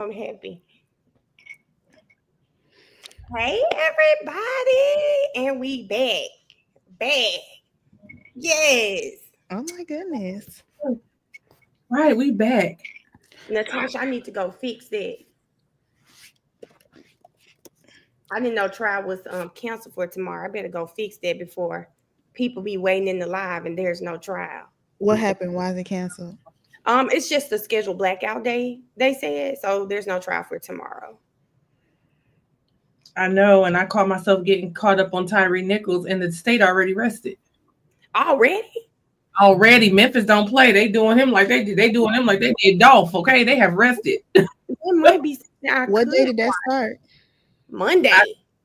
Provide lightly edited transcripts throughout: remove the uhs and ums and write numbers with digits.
I'm happy. Hey everybody, and we back. Yes, Oh my goodness. Right, we back. Natasha, I need to go fix that. I didn't know trial was canceled for tomorrow. I better go fix that before people be waiting in the live and there's no trial. What happened? Why is it canceled? It's just a scheduled blackout day. They said so. There's no trial for tomorrow. I know, and I caught myself getting caught up on Tyree Nichols, and the state already rested. Already, Memphis don't play. They doing him like they did. They doing him like they did Dolph. Okay, they have rested. It might be. What day did that start? Monday.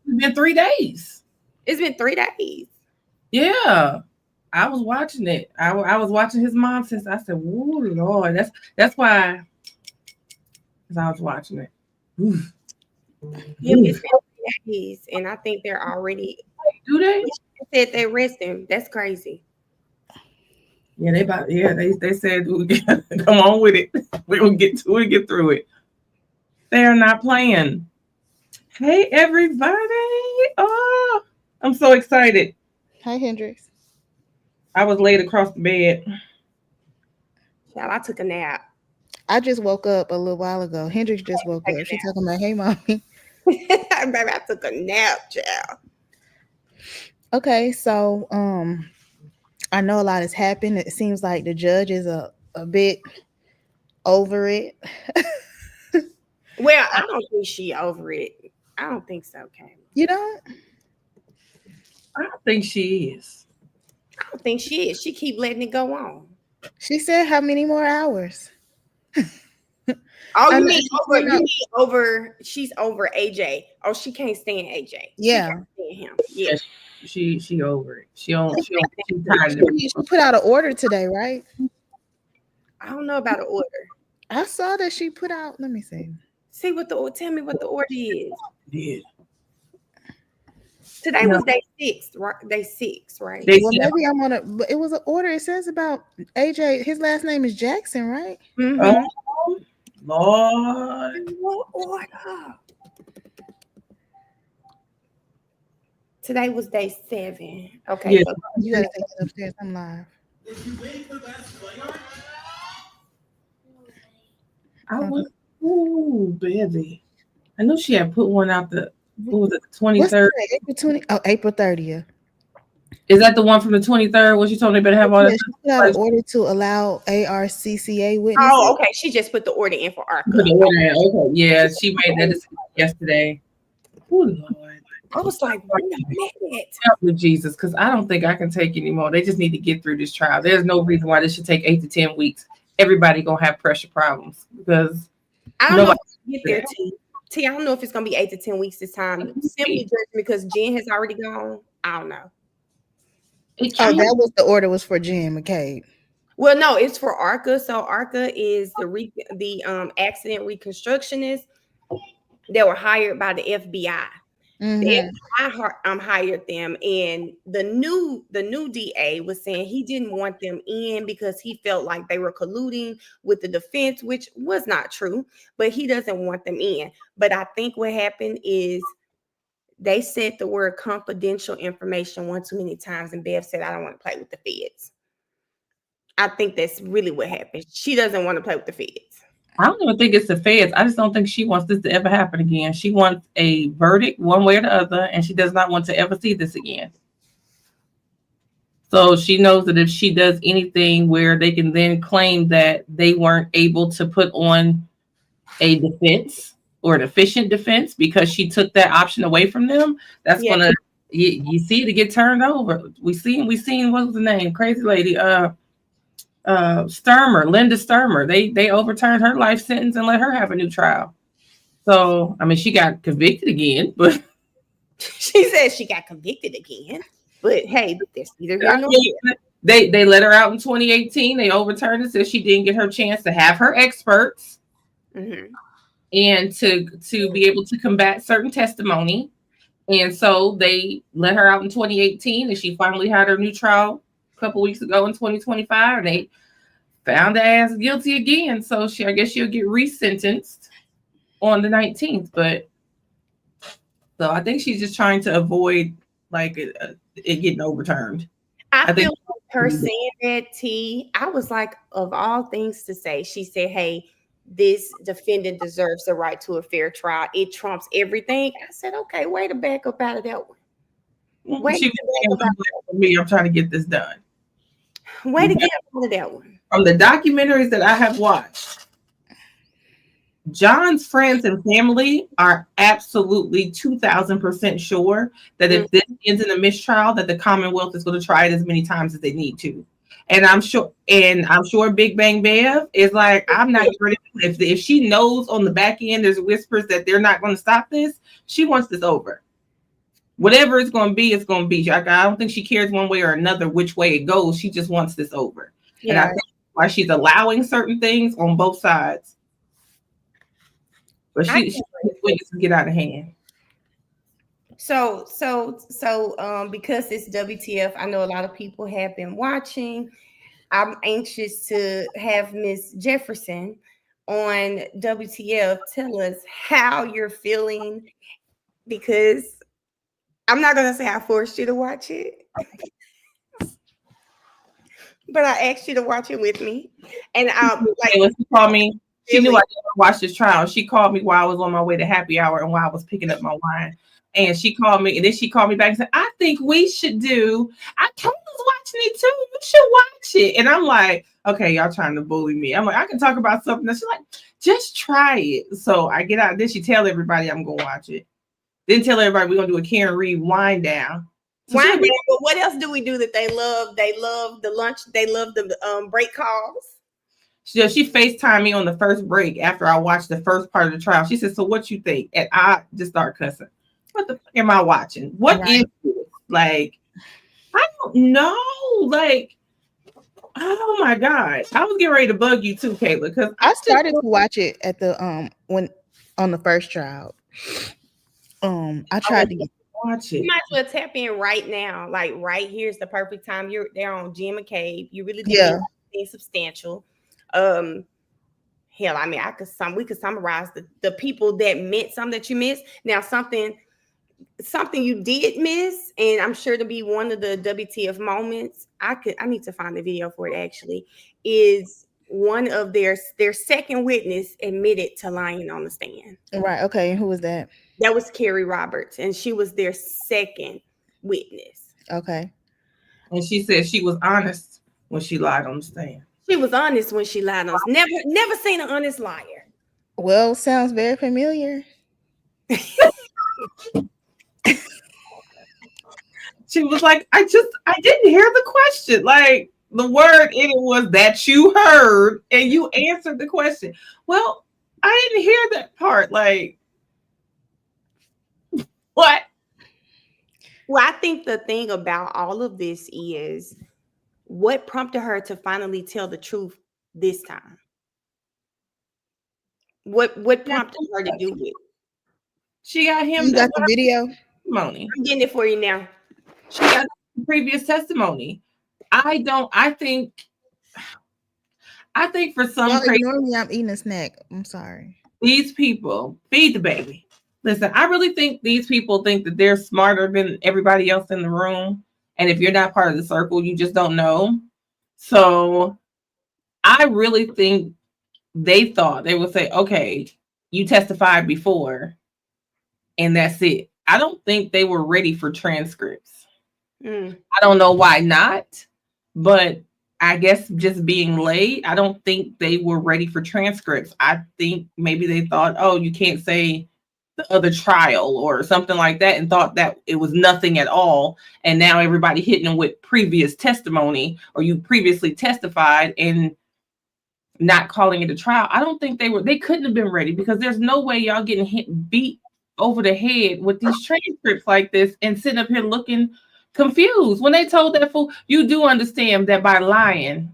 It's been 3 days. It's been 3 days. Yeah, I was watching it. I was watching his mom since I said, "Whoa, Lord." That's why. As I was watching it. Oof. Yeah, it's been 3 days, and I think they're already. Do they? Said they resting. That's crazy. Yeah, they said come on with it. We're gonna get through it. They are not playing. Hey everybody. Oh, I'm so excited. Hi, Hendrix. I was laid across the bed. Child, I took a nap. I just woke up a little while ago. Hendrix just woke up. She's talking about, hey, mommy. Baby, I took a nap, child. Okay, so I know a lot has happened. It seems like the judge is a bit over it. Well, I don't think she over it. I don't think so, Kayla. You don't? I don't think she is. I don't think she is. She keep letting it go on. She said how many more hours? Oh, you mean over? You mean over? She's over AJ. Oh, she can't stand AJ. Yeah, she can't stand him. Yeah, she over it. She tired of it. She put out an order today, right? I don't know about the order. I saw that she put out. Let me see. See what tell me what the order is. Yeah. Today was day 6, right? Day 6, right? Well, maybe I'm on a. But it was an order. It says about AJ. His last name is Jackson, right? Mm-hmm. Oh, Lord. What order? Today was day 7. Okay. Yeah. So You gotta take it upstairs. I'm live. I was, ooh, baby. I knew she had put one out the, what was it, the 23rd? April 20. Oh, April 30th. Is that the one from the 23rd? When she told me better have all that? She put out an order to allow ARCCA witnesses. Oh, okay. She just put the order in for ARCA. Okay, yeah, she made that decision yesterday. Oh Lord, I was like, wait a minute. help me, Jesus, because I don't think I can take anymore. They just need to get through this trial. There's no reason why this should take 8 to 10 weeks. Everybody gonna have pressure problems because I don't know if get there, T. I don't know if it's gonna be 8 to 10 weeks this time. Simply just because Jen has already gone. I don't know. That was the order was for Jen McCabe. Well, no, it's for ARCA. So ARCA is the accident reconstructionists that were hired by the FBI. Mm-hmm. The FBI hired them, and the new DA was saying he didn't want them in because he felt like they were colluding with the defense, which was not true. But he doesn't want them in. But I think what happened is they said the word confidential information one too many times, and Bev said, "I don't want to play with the feds." I think that's really what happened. She doesn't want to play with the feds. I don't even think it's the feds. I just don't think she wants this to ever happen again. She wants a verdict one way or the other, and she does not want to ever see this again. So she knows that if she does anything where they can then claim that they weren't able to put on a defense or an efficient defense because she took that option away from them, that's gonna you see it get turned over. We seen what was the name? Crazy lady, Sturmer, Linda Sturmer. They overturned her life sentence and let her have a new trial. So I mean, she got convicted again, but she said she got convicted again. But hey, there's either here nor there. They let her out in 2018. They overturned it, said she didn't get her chance to have her experts and to be able to combat certain testimony. And so they let her out in 2018, and she finally had her new trial a couple weeks ago in 2025. And they found her ass guilty again. So I guess she'll get resentenced. on the 19th. But so I think she's just trying to avoid like it getting overturned. I feel like her saying that, T, I was like, of all things to say, she said, hey, this defendant deserves the right to a fair trial. It trumps everything. I said, okay, way to back up out of that one. She me, I'm trying to get this done. Way to get out of that one. From the documentaries that I have watched, John's friends and family are absolutely 2,000% sure that if this ends in a mistrial, that the Commonwealth is going to try it as many times as they need to. And I'm sure Big Bang Bev is like, I'm not ready. If she knows on the back end there's whispers that they're not going to stop this, she wants this over. Whatever it's going to be, it's going to be. I don't think she cares one way or another which way it goes. She just wants this over. Yeah. And I think why she's allowing certain things on both sides. But she's waiting to get out of hand. So, because it's WTF, I know a lot of people have been watching. I'm anxious to have Miss Jefferson on WTF tell us how you're feeling, because I'm not going to say I forced you to watch it, but I asked you to watch it with me. And she called me. She knew I didn't watch this trial. She called me while I was on my way to happy hour and while I was picking up my wine. And she called me, and then she called me back and said, I think we should do, I was watching it too. You should watch it. And I'm like, okay, y'all trying to bully me. I'm like, I can talk about something. And she's like, just try it. So I get out. Then she tell everybody I'm going to watch it. Then tell everybody we're going to do a Karen Reed wind down. So wind down, but what else do we do that they love? They love the lunch. They love the break calls. She FaceTimed me on the first break after I watched the first part of the trial. She said, so what you think? And I just start cussing. What the fuck am I watching? What is this? Like, I don't know. Like, oh my God. I was getting ready to bug you too, Kayla, because I started to watch it at the when on the first trial. I tried to watch it. You might as well tap in right now. Like right here's the perfect time. You're there on Jim McCabe. You really do anything substantial. Hell, I mean, we could summarize the people that meant something that you missed. Now, something you did miss, and I'm sure to be one of the WTF moments. I need to find the video for it. Actually, is one of their second witness admitted to lying on the stand. Right. Okay. And who was that? That was Carrie Roberts, and she was their second witness. Okay. And she said she was honest when she lied on the stand. She was honest when she lied on. Never seen an honest liar. Well, sounds very familiar. She was like, I didn't hear the question. Like the word in it was that you heard and you answered the question. Well, I didn't hear that part. Like, what? Well, I think the thing about all of this is what prompted her to finally tell the truth this time. What prompted her to do it? She got him. You got the video? Testimony. I'm getting it for you now. She got the previous testimony. I think for some crazy, normally I'm eating a snack. I'm sorry. These people feed the baby. Listen, I really think these people think that they're smarter than everybody else in the room. And if you're not part of the circle, you just don't know. So I really think they thought they would say, okay, you testified before and that's it. I don't think they were ready for transcripts. I don't know why not, but I guess just being late, I don't think they were ready for transcripts. I think maybe they thought, oh, you can't say the other trial or something like that, and thought that it was nothing at all. And now everybody hitting them with previous testimony or you previously testified and not calling it a trial. I don't think they couldn't have been ready, because there's no way y'all getting beat over the head with these transcripts like this and sitting up here looking confused. When they told that fool, you do understand that by lying,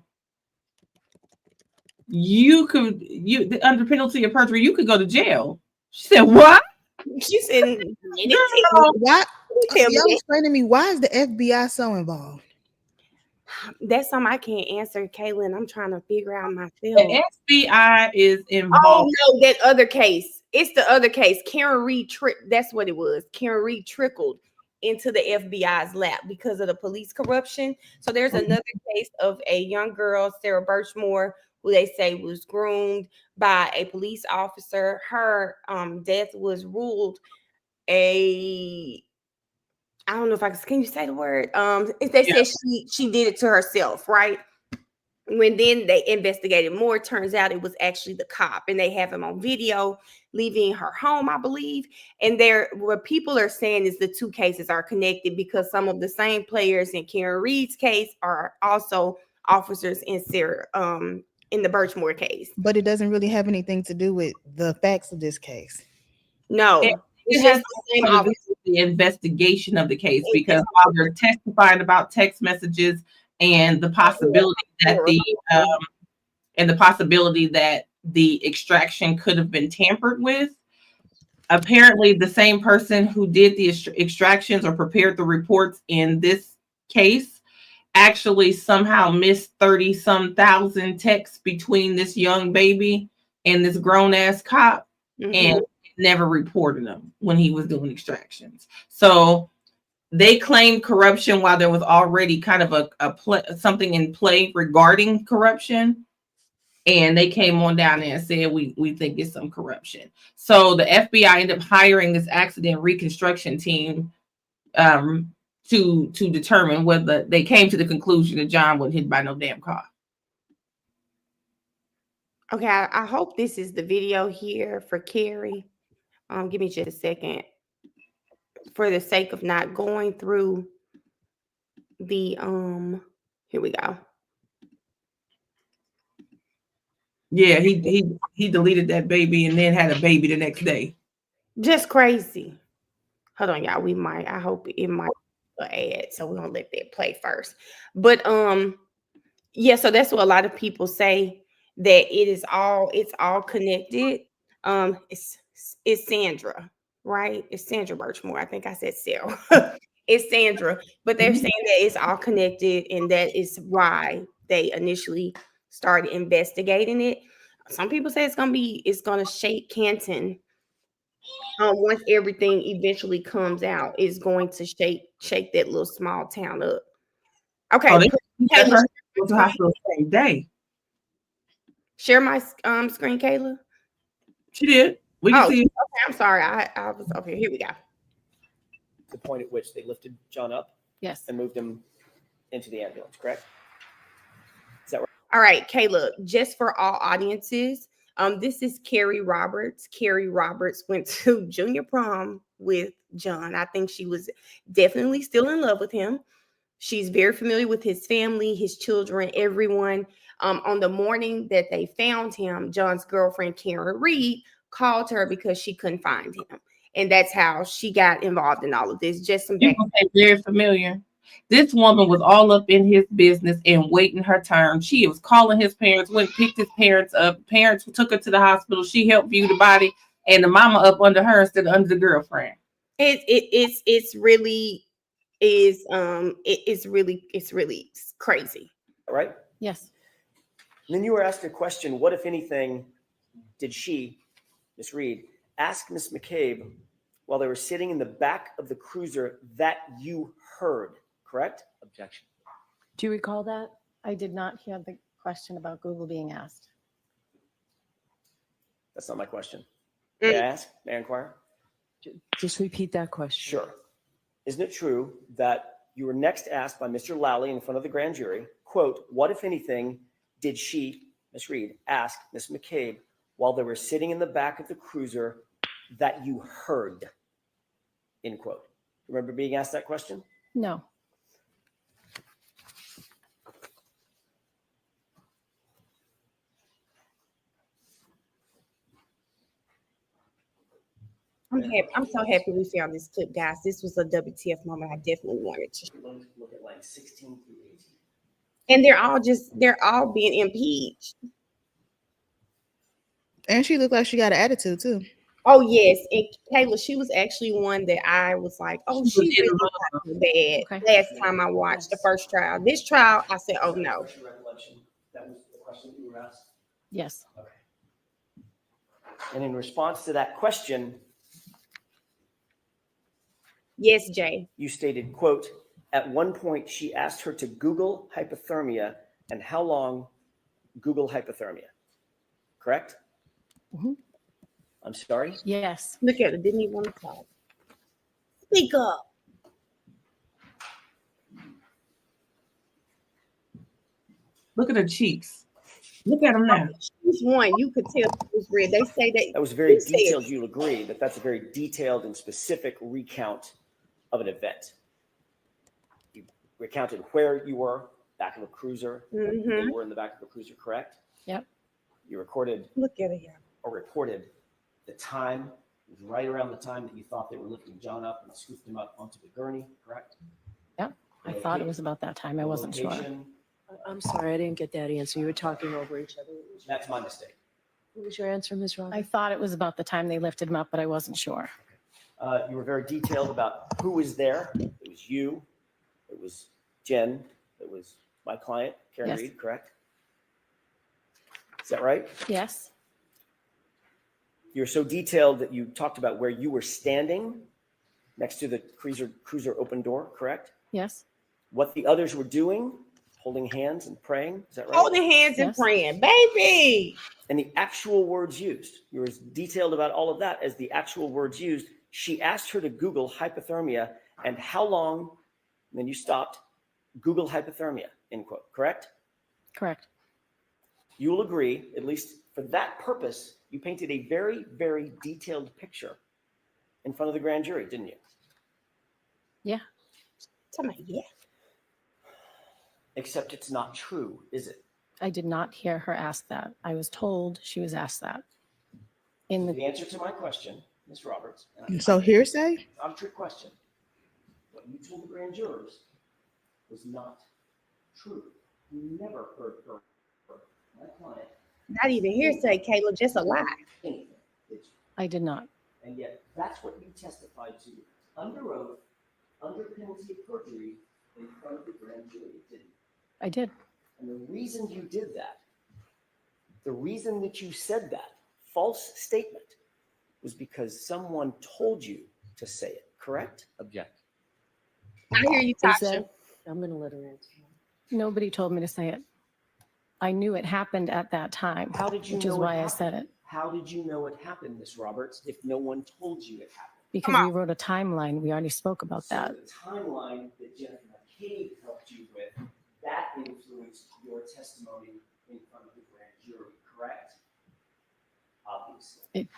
under penalty of perjury, you could go to jail. She said, what? She said, what? Y'all explain to me, why is the FBI so involved? That's something I can't answer, Kaylin. I'm trying to figure out myself. The FBI is involved. Oh no, that other case. It's the other case. Karen Reed, that's what it was. Karen Reed trickled into the FBI's lap because of the police corruption. So there's another case of a young girl, Sarah Birchmore, who they say was groomed by a police officer. Her death was ruled I don't know if can you say the word? If they said she did it to herself, right? When then they investigated more, it turns out it was actually the cop, and they have him on video leaving her home, I believe. And what people are saying is the two cases are connected because some of the same players in Karen Reed's case are also officers in Sarah in the Birchmore case. But it doesn't really have anything to do with the facts of this case. No, it has to do with the investigation of the case, because while they're testifying about text messages and the possibility that the extraction could have been tampered with, apparently the same person who did the extractions or prepared the reports in this case actually somehow missed 30-some thousand texts between this young baby and this grown-ass cop, and never reported them when he was doing extractions. So they claimed corruption while there was already kind of something in play regarding corruption. And they came on down there and said, we think it's some corruption. So the FBI ended up hiring this accident reconstruction team to determine whether they came to the conclusion that John wasn't hit by no damn car. Okay, I hope this is the video here for Carrie. Give me just a second. For the sake of not going through the here we go. Yeah, he deleted that baby and then had a baby the next day. Just crazy. Hold on, y'all. I hope it might add, so we're gonna let that play first. But yeah, so that's what a lot of people say, that it's all connected. It's Sandra, right? It's Sandra Birchmore. I think I said Sarah. It's Sandra, but they're saying that it's all connected, and that is why they initially started investigating it. Some people say it's gonna shake Canton. Once everything eventually comes out, it's going to shake that little small town up. Okay, to the hospital the same day. Share my screen, Kayla. She did. We can see. Okay, I'm sorry. I was okay. Here we go. The point at which they lifted John up, yes, and moved him into the ambulance, correct? Is that right? All right, Kayla. Just for all audiences, this is Carrie Roberts. Carrie Roberts went to junior prom with John. I think she was definitely still in love with him. She's very familiar with his family, his children, everyone. On the morning that they found him, John's girlfriend, Karen Reed, called her because she couldn't find him. And that's how she got involved in all of this. Just some very familiar. This woman was all up in his business and waiting her turn. She was calling his parents, went and picked his parents up. Parents took her to the hospital. She helped view the body, and the mama up under her instead of under the girlfriend. It's really crazy. Right? Yes. And then you were asked a question, what, if anything, did she, Miss Reed, ask Miss McCabe while they were sitting in the back of the cruiser that you heard, correct? Objection. Do you recall that? I did not hear the question about Google being asked. That's not my question. May I ask? May I inquire? Just repeat that question. Sure. Isn't it true that you were next asked by Mr. Lally in front of the grand jury, quote, what, if anything, did she, Miss Reed, ask Miss McCabe while they were sitting in the back of the cruiser that you heard, end quote? Remember being asked that question? No. I'm so happy we found this clip, guys. This was a WTF moment I definitely wanted to look at like 16 through 18. And they're all being impeached. And she looked like she got an attitude too. Oh yes, and Kayla, she was actually one that I was like, oh, she really got so bad. Okay. Last time I watched the first trial. This trial, I said, oh no. That was the question you were asked? Yes. Okay. And in response to that question, Yes, Jay. you stated, quote, at one point she asked her to Google hypothermia and how long Google hypothermia. Correct? Mhm. I'm sorry? Yes. Look at it. Didn't even want to talk. Speak up. Look at her cheeks. Look at them now. She's one. You could tell it was red. They say that. That was very Who said detailed. it? You'll agree that that's a very detailed and specific recount of an event. You recounted where you were, back of a cruiser. Mhm. They were in the back of a cruiser, correct? Yep. You recorded Look at it. or reported the time. It was right around the time that you thought they were lifting John up and scooped him up onto the gurney, correct? Yep. I thought it was about that time. I wasn't sure. Location, I'm sorry, I didn't get that answer. You were talking over each other. that's my mistake. What was your answer, Ms. I Roberts? thought it was about the time they lifted him up, but I wasn't sure. You were very detailed about who was there. It was you. It was Jen. It was my client, Karen Yes. Reed, correct? Is that right? Yes. You're so detailed that you talked about where you were standing next to the cruiser open door, correct? Yes. What the others were doing, holding hands and praying, is that right? Holding hands and Yes. praying, baby. And the actual words used, you're as detailed about all of that as the actual words used. She asked her to Google hypothermia and how long, and then you stopped, Google hypothermia, end quote, correct? Correct. You will agree, at least for that purpose, you painted a very, very detailed picture in front of the grand jury, didn't you? Yeah. Tell me, yeah. Except it's not true, is it? I did not hear her ask that. I was told she was asked that. In The the answer to my question, Ms. Roberts, and So hearsay? not a trick question, what you told the grand jurors was not true. You never heard her, my client, Not even hearsay, Kayla, just a lie. anything, did you? I did not. And yet, that's what you testified to under oath, under penalty of perjury, in front of the grand jury, didn't you? I did. And the reason you did that, the reason that you said that false statement was because someone told you to say it, correct? Object. I hear you, Is Tasha. that- I'm going to let her answer. Nobody told me to say it. I knew it happened at that time, How did you which know is it why I happened? said it. How did you know it happened, Ms. Roberts, if no one told you it happened? Because Come we wrote a timeline. We already spoke about So that. the timeline that Jennifer McCabe helped you with, that influenced your testimony in front of the grand jury, correct? Obviously.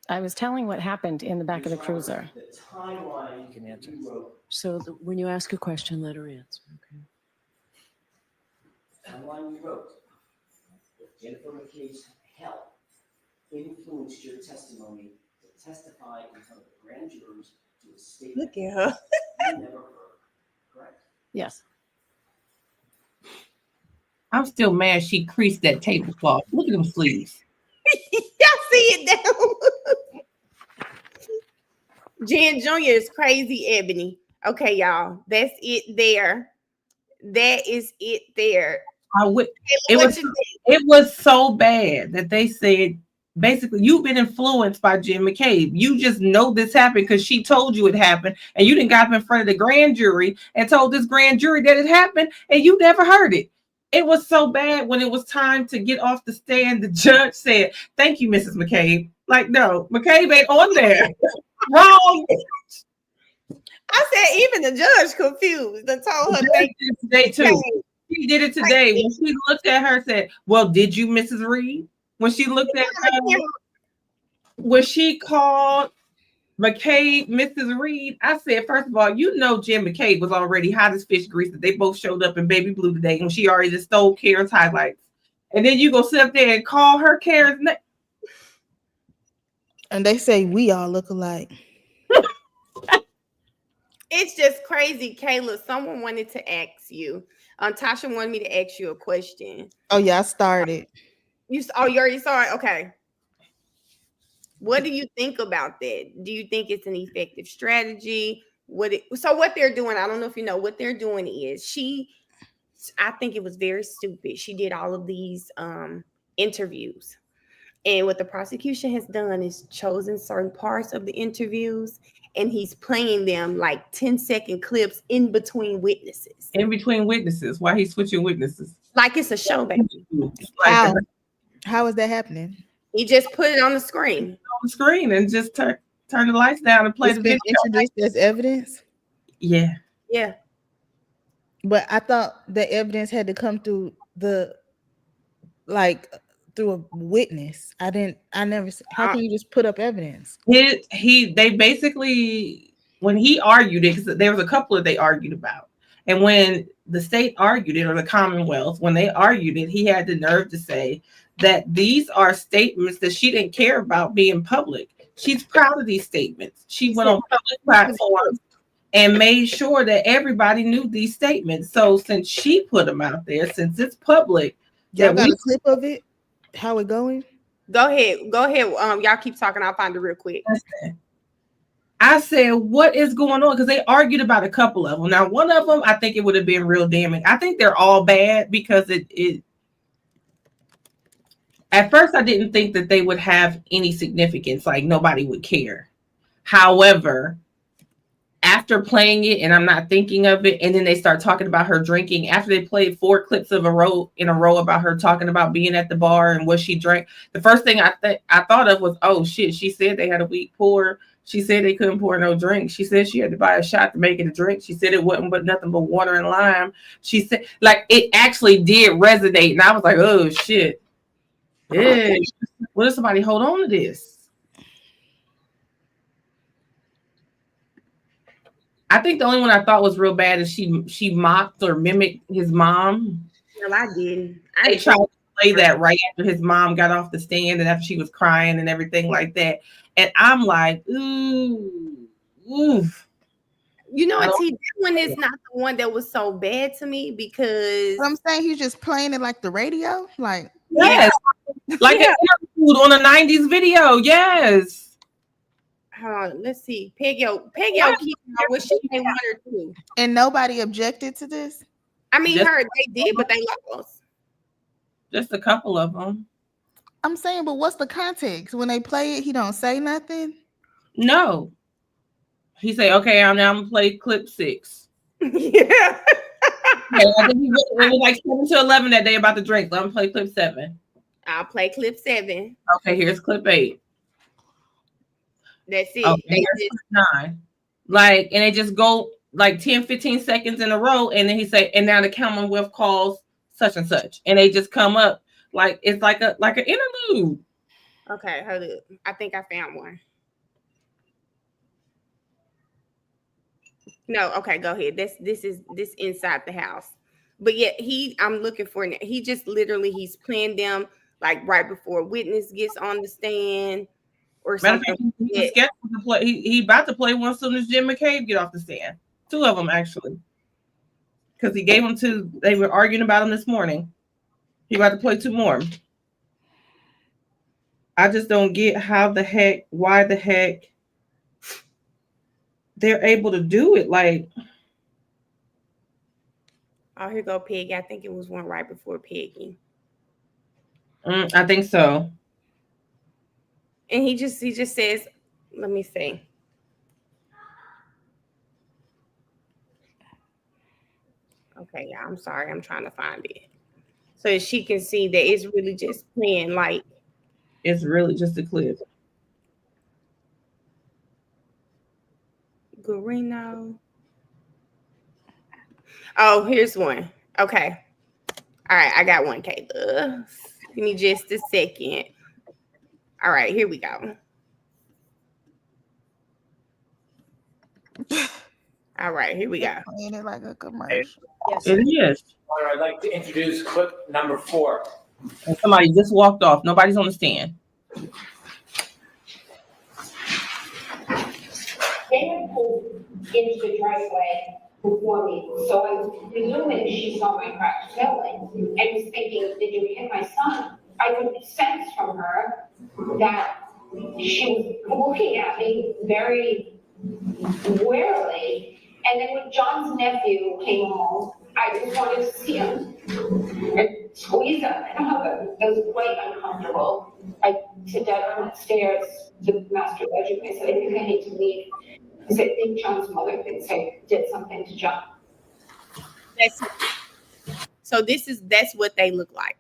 I was telling what happened in the back of the Ms. cruiser. Roberts, the timeline You can answer. you wrote, So when you ask a question, let her answer, okay? the timeline you wrote, with Jennifer McCabe's help, influenced your testimony to testify in front of the grand jurors to a statement Look at her. you never heard, correct? Yes. I'm still mad she creased that tablecloth. Look at them sleeves. Y'all see it down. Jen Jr. is crazy, Ebony. Okay, y'all. That's it there. That is it there. I would. Kayla, It what was. you think? It was so bad that they said basically you've been influenced by Jen McCabe. You just know this happened because she told you it happened, and you didn't got up in front of the grand jury and told this grand jury that it happened, and you never heard it. It was so bad when it was time to get off the stand. The judge said, "Thank you, Mrs. McCabe." Like, no, McCabe ain't on there. Wrong. I said even the judge confused and told her thank Judge did it today too. She did it today when she looked at her and said, "Well, did you, Mrs. Reed?" When she looked at her, when she called McCabe Mrs. Reed, I said, first of all, you know Jen McCabe was already hot as fish grease that they both showed up in baby blue today when she already just stole Karen's highlights. And then you go sit up there and call her Karen's name. And they say we all look alike. It's just crazy, Kayla. Someone wanted to ask you. Tasha wanted me to ask you a question. Oh yeah, I started. You already saw it? Okay. What do you think about that? Do you think it's an effective strategy? What they're doing, I don't know if you know, what they're doing is I think it was very stupid. She did all of these interviews. And what the prosecution has done is chosen certain parts of the interviews and he's playing them like 10-second clips in between witnesses. In between witnesses. Why he's switching witnesses? Like it's a show, baby. How is that happening? He just put it on the screen. On the screen and just turn the lights down and play It's the been video. introduced as evidence. Yeah. Yeah. But I thought the evidence had to come through through a witness. How can you just put up evidence? They basically, when he argued it, because there was a couple that they argued about. And when the state argued it, or the Commonwealth, when they argued it, he had the nerve to say that these are statements that she didn't care about being public. She's proud of these statements. She went on public platforms and made sure that everybody knew these statements. So since she put them out there, since it's public, Y'all got a clip of it? How it going? Go ahead. Y'all keep talking. I'll find it real quick. I said, what is going on? Because they argued about a couple of them. Now, one of them, I think it would have been real damning. I think they're all bad because it at first I didn't think that they would have any significance, like nobody would care. However, after playing it and I'm not thinking of it, and then they start talking about her drinking, after they played 4 clips in a row about her talking about being at the bar and what she drank, the first thing I thought of was, oh shit, she said they had a weak pour. She said they couldn't pour no drink. She said she had to buy a shot to make it a drink. She said it wasn't but nothing but water and lime. She said, like, it actually did resonate. And I was like, oh shit. Yeah. What if somebody hold on to this? I think the only one I thought was real bad is she mocked or mimicked his mom. No, I didn't. They tried to play that right after his mom got off the stand and after she was crying and everything like that. And I'm like, ooh. You know what, T? That one is not the one that was so bad to me because I'm saying he's just playing it like the radio. Like, yes. Like an interlude on a 90s video. Yes. Let's see. Peggy keep what she may want her to. And nobody objected to this? I mean, they did, but they lost. Just a couple of them. I'm saying, but what's the context? When they play it, he don't say nothing? No. He say, okay, I'm now gonna play clip 6. Yeah. Okay, I think it was like 7 to 11 that day about the drink. So I'm gonna play clip 7. I'll play clip 7. Okay, here's clip 8. That's it. Okay, here's clip 9. Like, and they just go like 10, 15 seconds in a row, and then he say, and now the Commonwealth calls such and such, and they just come up like it's like an interlude. Okay, hold up. I think I found one. No, okay, go ahead. This inside the house. But yeah, I'm looking for it. He just literally he's playing them like right before a witness gets on the stand or something. He about to play one as soon as Jim McCabe get off the stand. 2 of them actually. Because he gave them they were arguing about him this morning. He about to play 2 more. I just don't get why the heck they're able to do it. Like, oh, here go Peggy. I think it was one right before Peggy. I think so. And he just says, let me see. Okay, yeah, I'm sorry. I'm trying to find it. So she can see that it's really just playing like. It's really just a clip. Guarino. Oh, here's one. Okay. All right, I got one, Kayla. Give me just a second. All right, here we go. All right, here we go. Playing it like a commercial. Yes, it is. I'd like to introduce clip number 4. And somebody just walked off. Nobody's on the stand. They had pulled into the driveway before me, so I was presuming she saw my cracked ceiling. I was thinking, did you hit my son? I could sense from her that she was looking at me very warily. And then when John's nephew came home, I just wanted to see him and squeeze him and hug him. It was quite uncomfortable. I said, Dad, I'm upstairs to the master bedroom. I said, I think I need to leave. Because I think John's mother thinks I did something to John. That's what they look like.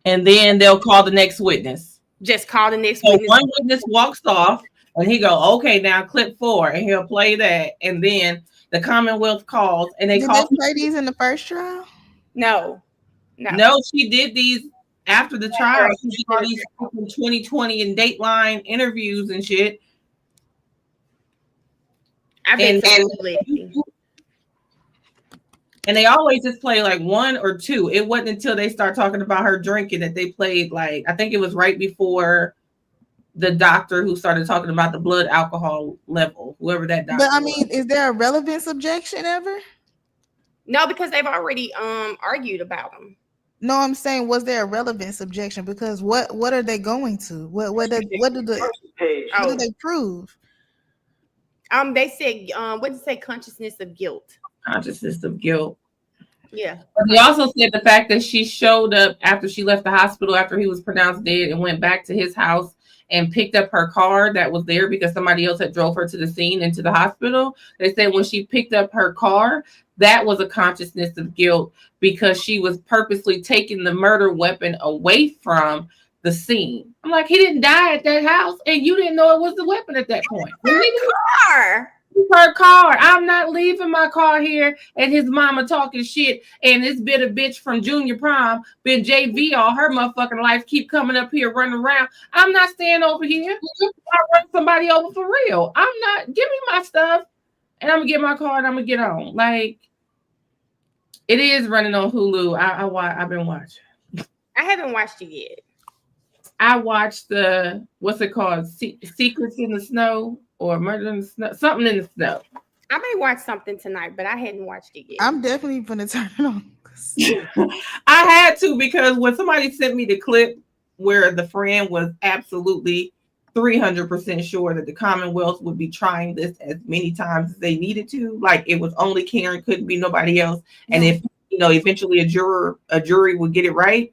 And then they'll call the next witness. Just call the next So witness. one witness walks off and he go, okay, now clip 4, and he'll play that. And then the Commonwealth calls and they Did call. they play these in the first trial? No. No, she did these after the trial. She did all these 2020 and Dateline interviews and shit. And they always just play like 1 or 2. It wasn't until they start talking about her drinking that they played, like, I think it was right before the doctor who started talking about the blood alcohol level, whoever that doctor But I mean, is there a relevance objection ever? No, because they've already argued about them. No, I'm saying, was there a relevance objection? Because what are they going to? What do they prove? They said what did it say? Consciousness of guilt. Consciousness of guilt. Yeah. But they also said the fact that she showed up after she left the hospital after he was pronounced dead and went back to his house and picked up her car that was there because somebody else had drove her to the scene and to the hospital. They said when she picked up her car, that was a consciousness of guilt because she was purposely taking the murder weapon away from the scene. I'm like, he didn't die at that house and you didn't know it was the weapon at that point. Her car. I'm not leaving my car here and his mama talking shit and this bitter bitch from junior prom been JV all her motherfucking life, keep coming up here running around. I'm not staying over here. I run somebody over for real. I'm not, give me my stuff and I'm gonna get my car and I'm gonna get on. Like, it is running on Hulu. I've been watching. I haven't watched it yet. I watched the, what's it called? Secrets in the Snow or Murder in the Snow, something in the Snow. I may watch something tonight, but I hadn't watched it yet. I'm definitely gonna turn it on. I had to because when somebody sent me the clip where the friend was absolutely 300% sure that the Commonwealth would be trying this as many times as they needed to, like it was only Karen, couldn't be nobody else, and if eventually a jury would get it right.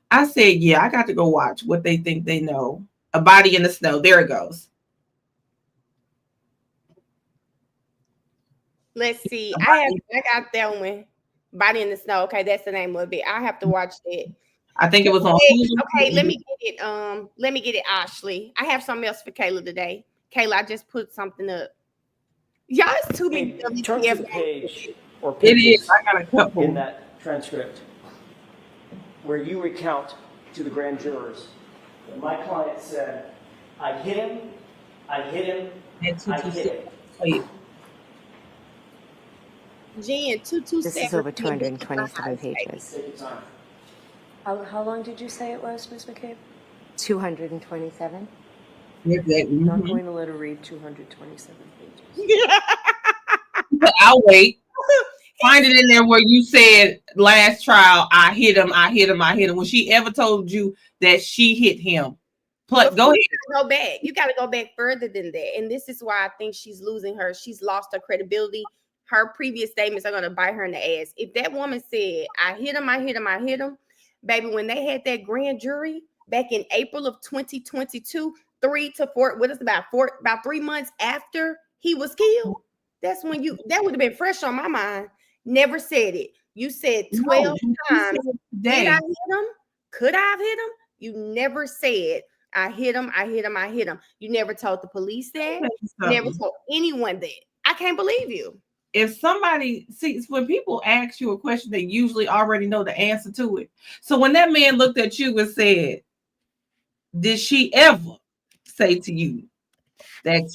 I said, yeah, I got to go watch what they think they know. A Body in the Snow. There it goes. Let's see. I got that one. Body in the Snow. Okay, that's the name of it. I have to watch it. I think it was on. Okay, let me get it. Let me get it, Ashley. I have something else for Kayla today. Kayla, I just put something up. Y'all, it's too many WTF. Page or it is. I got a couple in that transcript where you recount to the grand jurors that my client said, I hit him, I hit him, I hit him. Jen, 227. This is over 227 pages. Take your time. How long did you say it was, Ms. McCabe? 227. I'm not going to let her read 227 pages. I'll wait. Find it in there where you said last trial, I hit him. When she ever told you that she hit him. Go ahead. Go back. You got to go back further than that. And this is why I think she's losing she's lost her credibility. Her previous statements are going to bite her in the ass. If that woman said, I hit him, baby, when they had that grand jury back in April of 2022, 3 to 4, about 3 months after he was killed, that's when that would have been fresh on my mind. Never said it. You said 12 times. Did I hit him? Could I have hit him? You never said, I hit him. You never told the police that. Never told anyone that. I can't believe you. If somebody sees, when people ask you a question, they usually already know the answer to it. So when that man looked at you and said, did she ever say to you that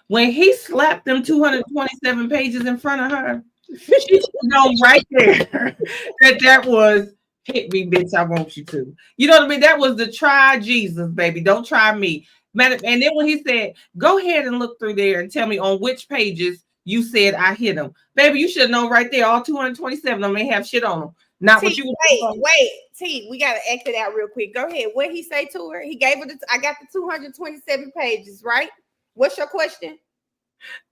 when he slapped them 227 pages in front of her, she know right there that was hit me, bitch, I want you to. You know what I mean? That was the try Jesus, baby. Don't try me. And then when he said, go ahead and look through there and tell me on which pages you said I hit him. Baby, you should know right there. All 227 of them may have shit on them. Not what you wait, T, we got to act it out real quick. Go ahead. What he say to her? He gave her I got the 227 pages, right? What's your question?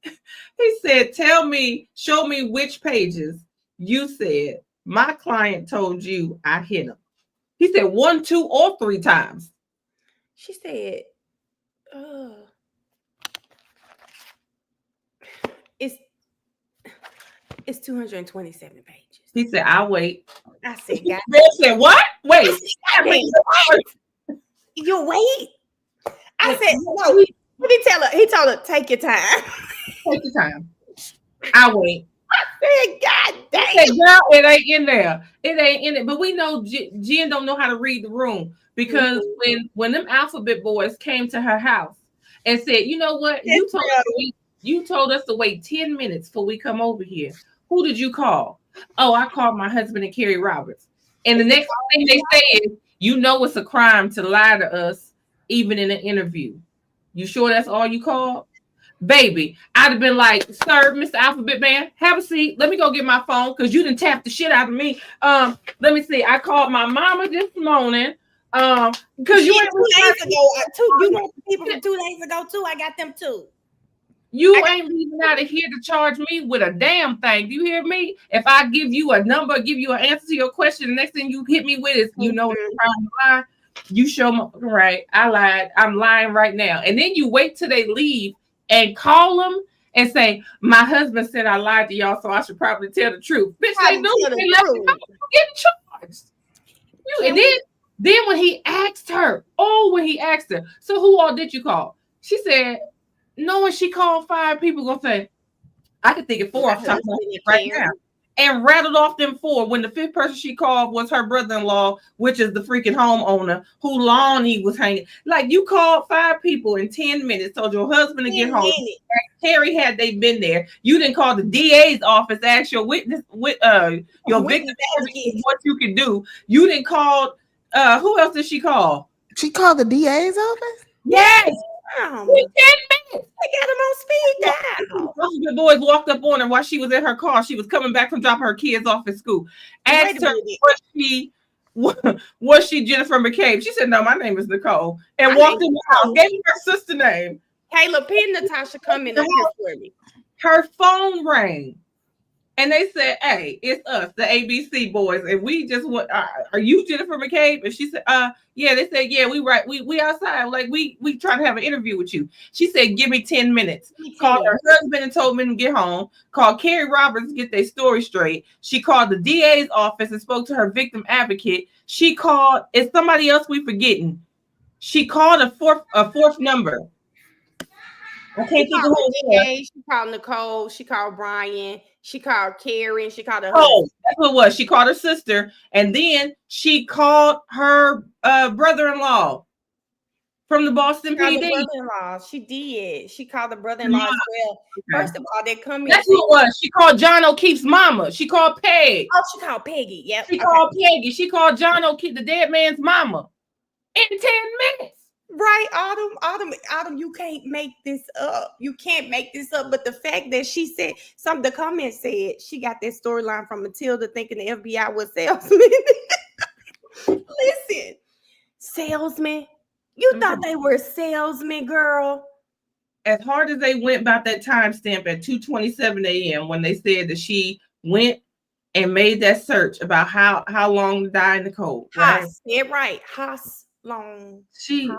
He said, show me which pages you said my client told you I hit him. He said 1, 2, or 3 times. She said, it's 227 pages. He said, "I'll wait." I said, God. They said, "What? Wait." You wait. I said, no. What did he tell her? He told her, take your time. Take your time. I'll wait. I said, God damn. Said, girl, it ain't in there. It ain't in it. But we know Jen don't know how to read the room, because when them alphabet boys came to her house and said, you know what, you told us to wait 10 minutes before we come over here. Who did you call? Oh, I called my husband and Kerry Roberts. And the next thing they say is, you know it's a crime to lie to us, even in an interview. You sure that's all you called? Baby, I'd have been like, sir, Mr. Alphabet Man, have a seat. Let me go get my phone, because you didn't tap the shit out of me. Let me see. I called my mama this morning. Because you ain't 2 days ago. You know people from 2 days ago too. I got them too. You ain't leaving out of here to charge me with a damn thing. Do you hear me? If I give you a number, give you an answer to your question, the next thing you hit me with is, you know, it's trying to lie. You show me, right? I lied. I'm lying right now. And then you wait till they leave and call them and say, my husband said I lied to y'all, so I should probably tell the truth. Bitch, they knew they left you getting charged. And then when he asked her, so who all did you call? She said, knowing she called 5 people, gonna say, I could think of 4 off the top of my head right now. And rattled off them 4 when the 5th person she called was her brother-in-law, which is the freaking homeowner who lawn he was hanging. Like, you called 5 people in 10 minutes, told your husband to get home. Terry, had they been there, you didn't call the DA's office, ask your witness with your victim what you could do. You didn't call who else did she call? She called the DA's office? Yes. 10 minutes. They got him on speed dial. The boys walked up on her while she was in her car. She was coming back from dropping her kids off at school. Asked her, was she Jennifer McCabe? She said, no, my name is Nicole. And walked in the house, gave me her sister name. Kayla, pin Natasha coming up here for me. Her phone rang. And they said, hey, it's us, the ABC boys. And we just went, are you Jennifer McCabe? And she said, yeah. They said, yeah, we outside. Like, we trying to have an interview with you. She said, give me 10 minutes. Called her husband and told me to get home. Called Kerry Roberts to get their story straight. She called the DA's office and spoke to her victim advocate. She called, is somebody else we forgetting? She called a fourth number. I can't think of who it was. She called Nicole. She called Brian. She called Carrie. She called her. Oh, that's what it was. She called her sister, and then she called her brother-in-law from the Boston PD. Brother-in-law. She did. She called the brother-in-law as well. Okay. First of all, they come in. That's who it was. She called John O'Keefe's mama. She called Peg. Oh, she called Peggy. Yep. She called Peggy. She called John O'Keefe, the dead man's mama, in 10 minutes. Right, Autumn, you can't make this up. You can't make this up. But the fact that she said the comment said she got that storyline from Matilda thinking the FBI was salesmen. Listen, salesmen. You thought they were salesmen, girl. As hard as they went about that timestamp at 2:27 a.m. when they said that she went and made that search about how long to die in the cold. Right? Right. Long. She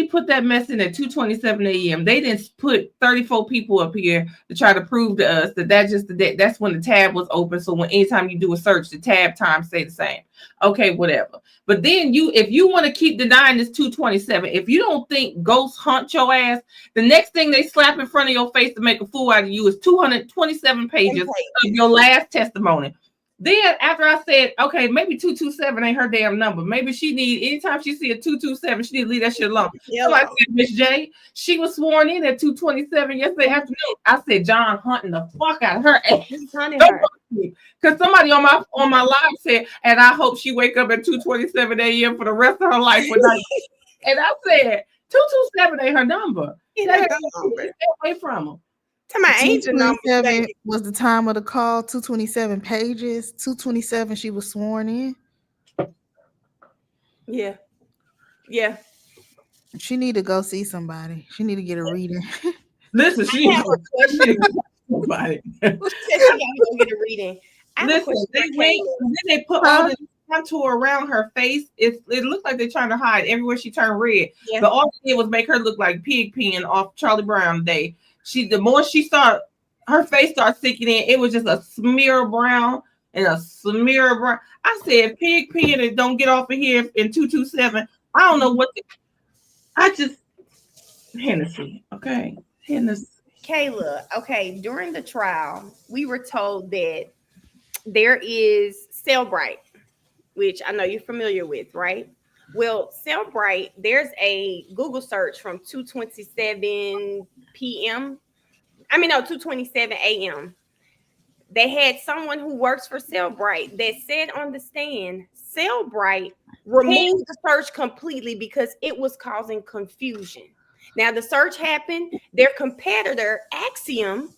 put that mess in at 2:27 a.m. They didn't put 34 people up here to try to prove to us that's when the tab was open. So anytime you do a search, the tab time stay the same. Okay, whatever. But then if you want to keep denying this 2:27, if you don't think ghosts hunt your ass, the next thing they slap in front of your face to make a fool out of you is 227 pages of your last testimony. Then after I said, okay, maybe 227 ain't her damn number. Maybe anytime she see a 227, she need to leave that shit alone. Yep. So I said, Miss J, she was sworn in at 227 yesterday afternoon. I said, John hunting the fuck out of her. Because somebody on my live said, and I hope she wake up at 2:27 a.m. for the rest of her life. And I said, 227 ain't her number. Stay away from her. To my agent number was the time of the call. 227 pages. 227. She was sworn in. Yeah. She need to go see somebody. She need to get a reading. Listen, she needs to go somebody. She gotta go get a reading. Listen, they put all this contour around her face, it looked like they're trying to hide everywhere she turned red. Yeah. But all they did was make her look like Pig Pen off Charlie Brown Day. The more she saw her face start sinking in, it was just a smear of brown and a smear of brown. I said, Pig Pen and don't get off of here in 227. I don't know what Hennessy. Okay. Hennessy. Kayla, okay, during the trial, we were told that there is Cellbrite, which I know you're familiar with, right? Well, Cellbrite, there's a Google search from 2:27 p.m. 2:27 a.m. They had someone who works for Cellbrite that said on the stand, Cellbrite removed the search completely because it was causing confusion. Now the search happened. Their competitor, Axiom,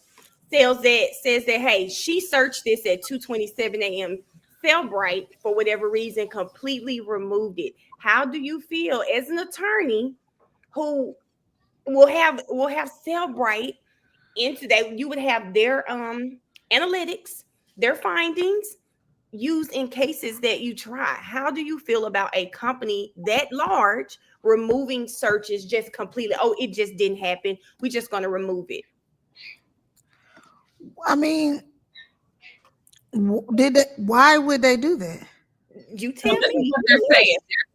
says that, hey, she searched this at 2:27 a.m. Cellbrite, for whatever reason, completely removed it. How do you feel as an attorney who will have Cellbrite into that? You would have their analytics, their findings used in cases that you try. How do you feel about a company that large removing searches just completely? Oh, it just didn't happen. We're just going to remove it. I mean, why would they do that? You tell me. What they're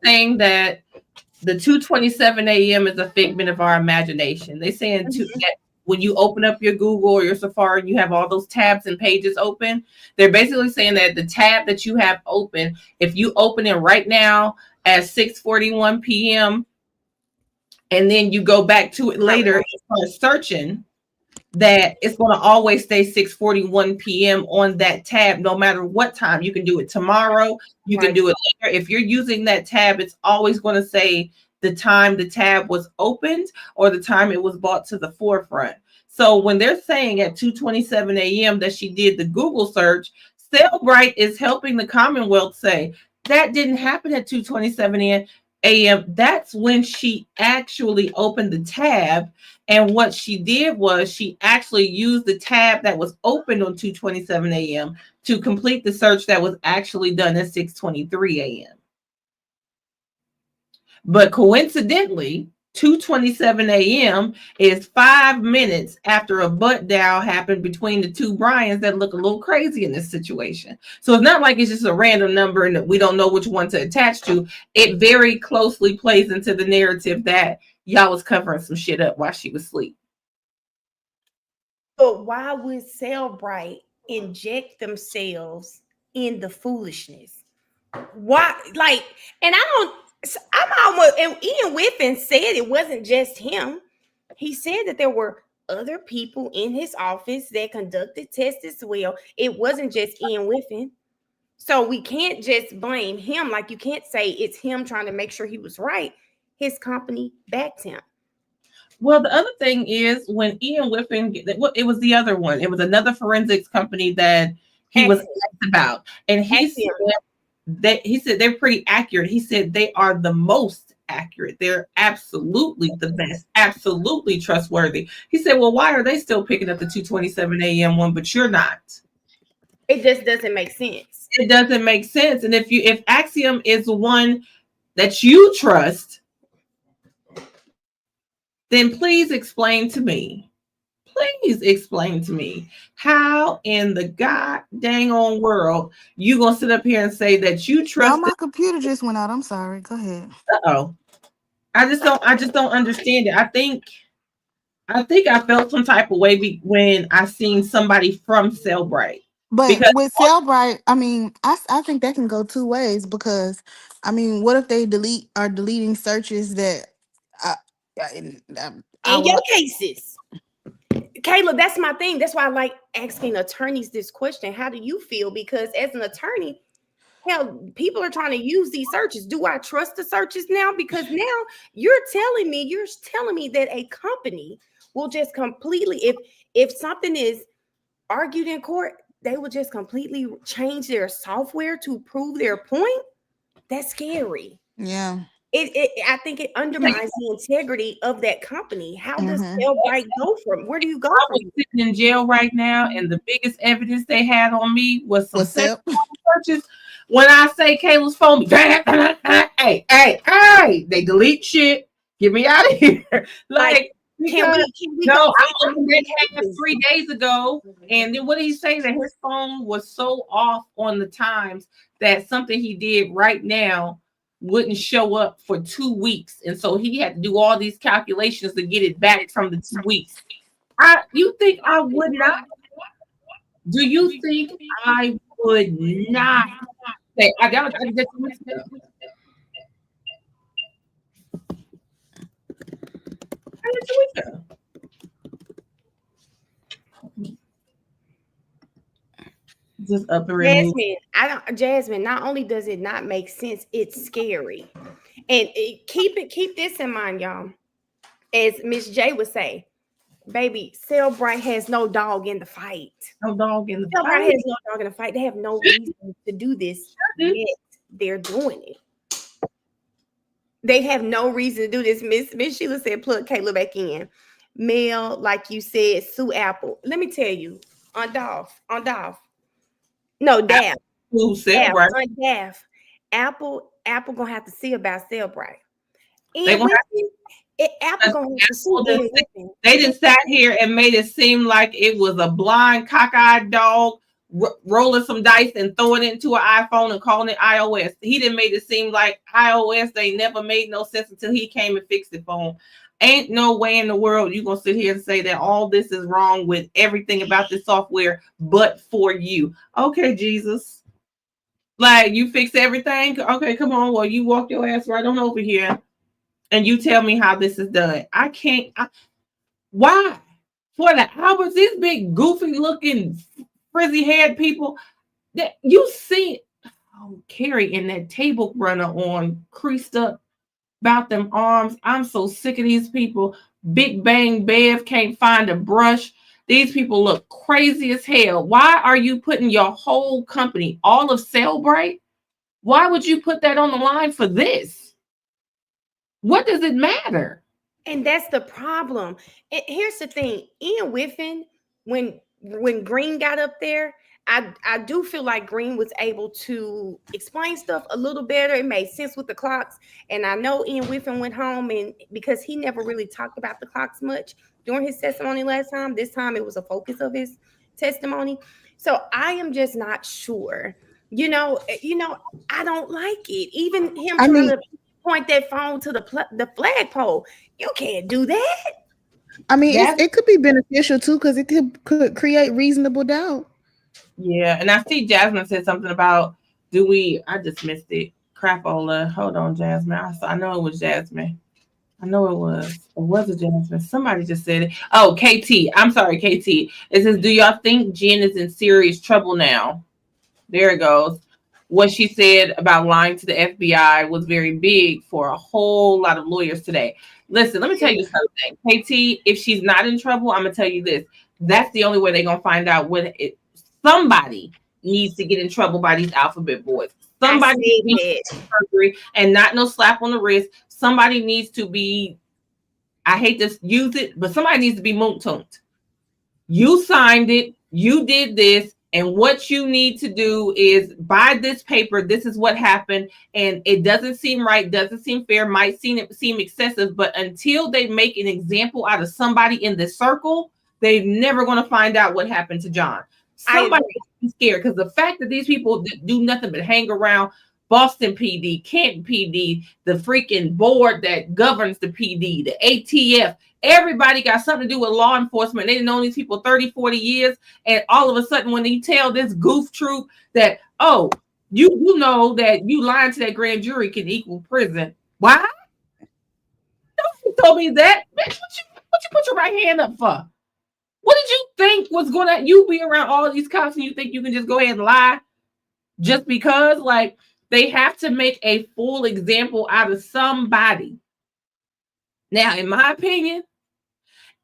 saying that the 2:27 a.m. is a figment of our imagination. They're saying that when you open up your Google or your Safari and you have all those tabs and pages open, they're basically saying that the tab that you have open, if you open it right now at 6:41 p.m. and then you go back to it later and start searching, that it's going to always stay 6:41 p.m. on that tab, no matter what time. You can do it tomorrow. You can do it later. If you're using that tab, it's always going to say the time the tab was opened or the time it was brought to the forefront. So when they're saying at 2:27 a.m. that she did the Google search, Cellbrite is helping the Commonwealth say that didn't happen at 2:27 a.m. That's when she actually opened the tab. And what she did was she actually used the tab that was opened on 2:27 a.m. to complete the search that was actually done at 6:23 a.m. But coincidentally, 2:27 a.m. is 5 minutes after a butt dial happened between the two Bryans that look a little crazy in this situation. So it's not like it's just a random number and we don't know which one to attach to. It very closely plays into the narrative that y'all was covering some shit up while she was asleep. But why would Cellbrite inject themselves in the foolishness? Why? Like, and I'm almost, and Ian Whiffen said it wasn't just him. He said that there were other people in his office that conducted tests as well. It wasn't just Ian Whiffen. So we can't just blame him. Like, you can't say it's him trying to make sure he was right. His company backed him. Well, the other thing is when Ian Whiffen, it was the other one. It was another forensics company that he was asked about. And he said they're pretty accurate. He said they are the most accurate. They're absolutely the best, absolutely trustworthy. He said, well, why are they still picking up the 2:27 a.m. one, but you're not? It just doesn't make sense. It doesn't make sense. And if Axiom is one that you trust, then please explain to me how in the god dang on world you gonna sit up here and say that you trust. Oh, my computer just went out. I'm sorry. Go ahead. I just don't understand it. I think I felt some type of way when I seen somebody from Cellbrite. But with Cellbrite, I mean, I think that can go two ways because, I mean, what if they are deleting searches that in your cases? Kayla, that's my thing. That's why I like asking attorneys this question. How do you feel? Because as an attorney, hell, people are trying to use these searches. Do I trust the searches now? Because now you're telling me that a company will just completely, if something is argued in court, they will just completely change their software to prove their point. That's scary. Yeah. I think it undermines the integrity of that company. How does Cellbrite go from? Where do you go from? I was sitting in jail right now, and the biggest evidence they had on me was some searches. When I say Kayla's phone, hey, they delete shit. Get me out of here. Like, can we no, go I opened that tab 3 days ago, and then what did he say? That his phone was so off on the times that something he did right now wouldn't show up for 2 weeks, and so he had to do all these calculations to get it back from the 2 weeks. You think I would not? Do you think I would not say I got to just up and remove. Jasmine, not only does it not make sense, it's scary. And keep this in mind, y'all. As Miss J would say, baby, Cellbrite has no dog in the fight. No dog in the Cellbrite fight. has no dog in the fight. They have no reason to do this, yet they're doing it. They have no reason to do this. Miss Sheila said, plug Kayla back in. Mel, like you said, Sue Apple. Let me tell you, on Dolph. No, Daff. Who Cellbrite? On Daff. Apple gonna have to see about Cellbrite. They gonna Apple gonna have to see. They just sat here and made it seem like it was a blind, cockeyed dog rolling some dice and throwing it into an iPhone and calling it iOS. He didn't make it seem like iOS. They never made no sense until he came and fixed it for him. Ain't no way in the world you gonna sit here and say that all this is wrong with everything about this software, but for you. Okay, Jesus. Like, you fix everything? Okay, come on. Well, you walk your ass right on over here and you tell me how this is done. I can't. Why? For the hours, these big, goofy looking, frizzy haired people that you see, Carrie in that table runner on, creased up about them arms. I'm so sick of these people. Big Bang Bev can't find a brush. These people look crazy as hell. Why are you putting your whole company, all of Cellbrite? Why would you put that on the line for this? What does it matter? And that's the problem. And here's the thing. Ian Whiffen, when Green got up there, I do feel like Green was able to explain stuff a little better. It made sense with the clocks. And I know Ian Whiffen went home, and because he never really talked about the clocks much during his testimony last time. This time it was a focus of his testimony. So I am just not sure. You know, I don't like it. Even him trying to point that phone to the flagpole. You can't do that. I mean, it could be beneficial too, because it could create reasonable doubt. Yeah, and I see Jasmine said something about I just missed it. Crapola. Hold on, Jasmine. I know it was Jasmine. I know it was. Or was it Jasmine? Somebody just said it. Oh, KT. I'm sorry, KT. It says, do y'all think Jen is in serious trouble now? There it goes. What she said about lying to the FBI was very big for a whole lot of lawyers today. Listen, let me tell you something. KT, if she's not in trouble, I'm going to tell you this. That's the only way they're going to find out somebody needs to get in trouble by these alphabet boys. Somebody needs to surgery and not no slap on the wrist. Somebody needs to be, I hate to use it, but somebody needs to be moot-tunked. You signed it. You did this. And what you need to do is buy this paper. This is what happened. And it doesn't seem right, doesn't seem fair, might seem excessive. But until they make an example out of somebody in this circle, they're never going to find out what happened to John. Somebody is scared because the fact that these people do nothing but hang around Boston PD, Kent PD, the freaking board that governs the PD, the ATF, everybody got something to do with law enforcement. They've known these people 30, 40 years. And all of a sudden, when they tell this goof troop that, oh, you know that you lying to that grand jury can equal prison. Why? Nobody told me that. Bitch, what you put your right hand up for? What did you think was going to, you be around all these cops and you think you can just go ahead and lie just because? Like, they have to make a full example out of somebody. Now, in my opinion,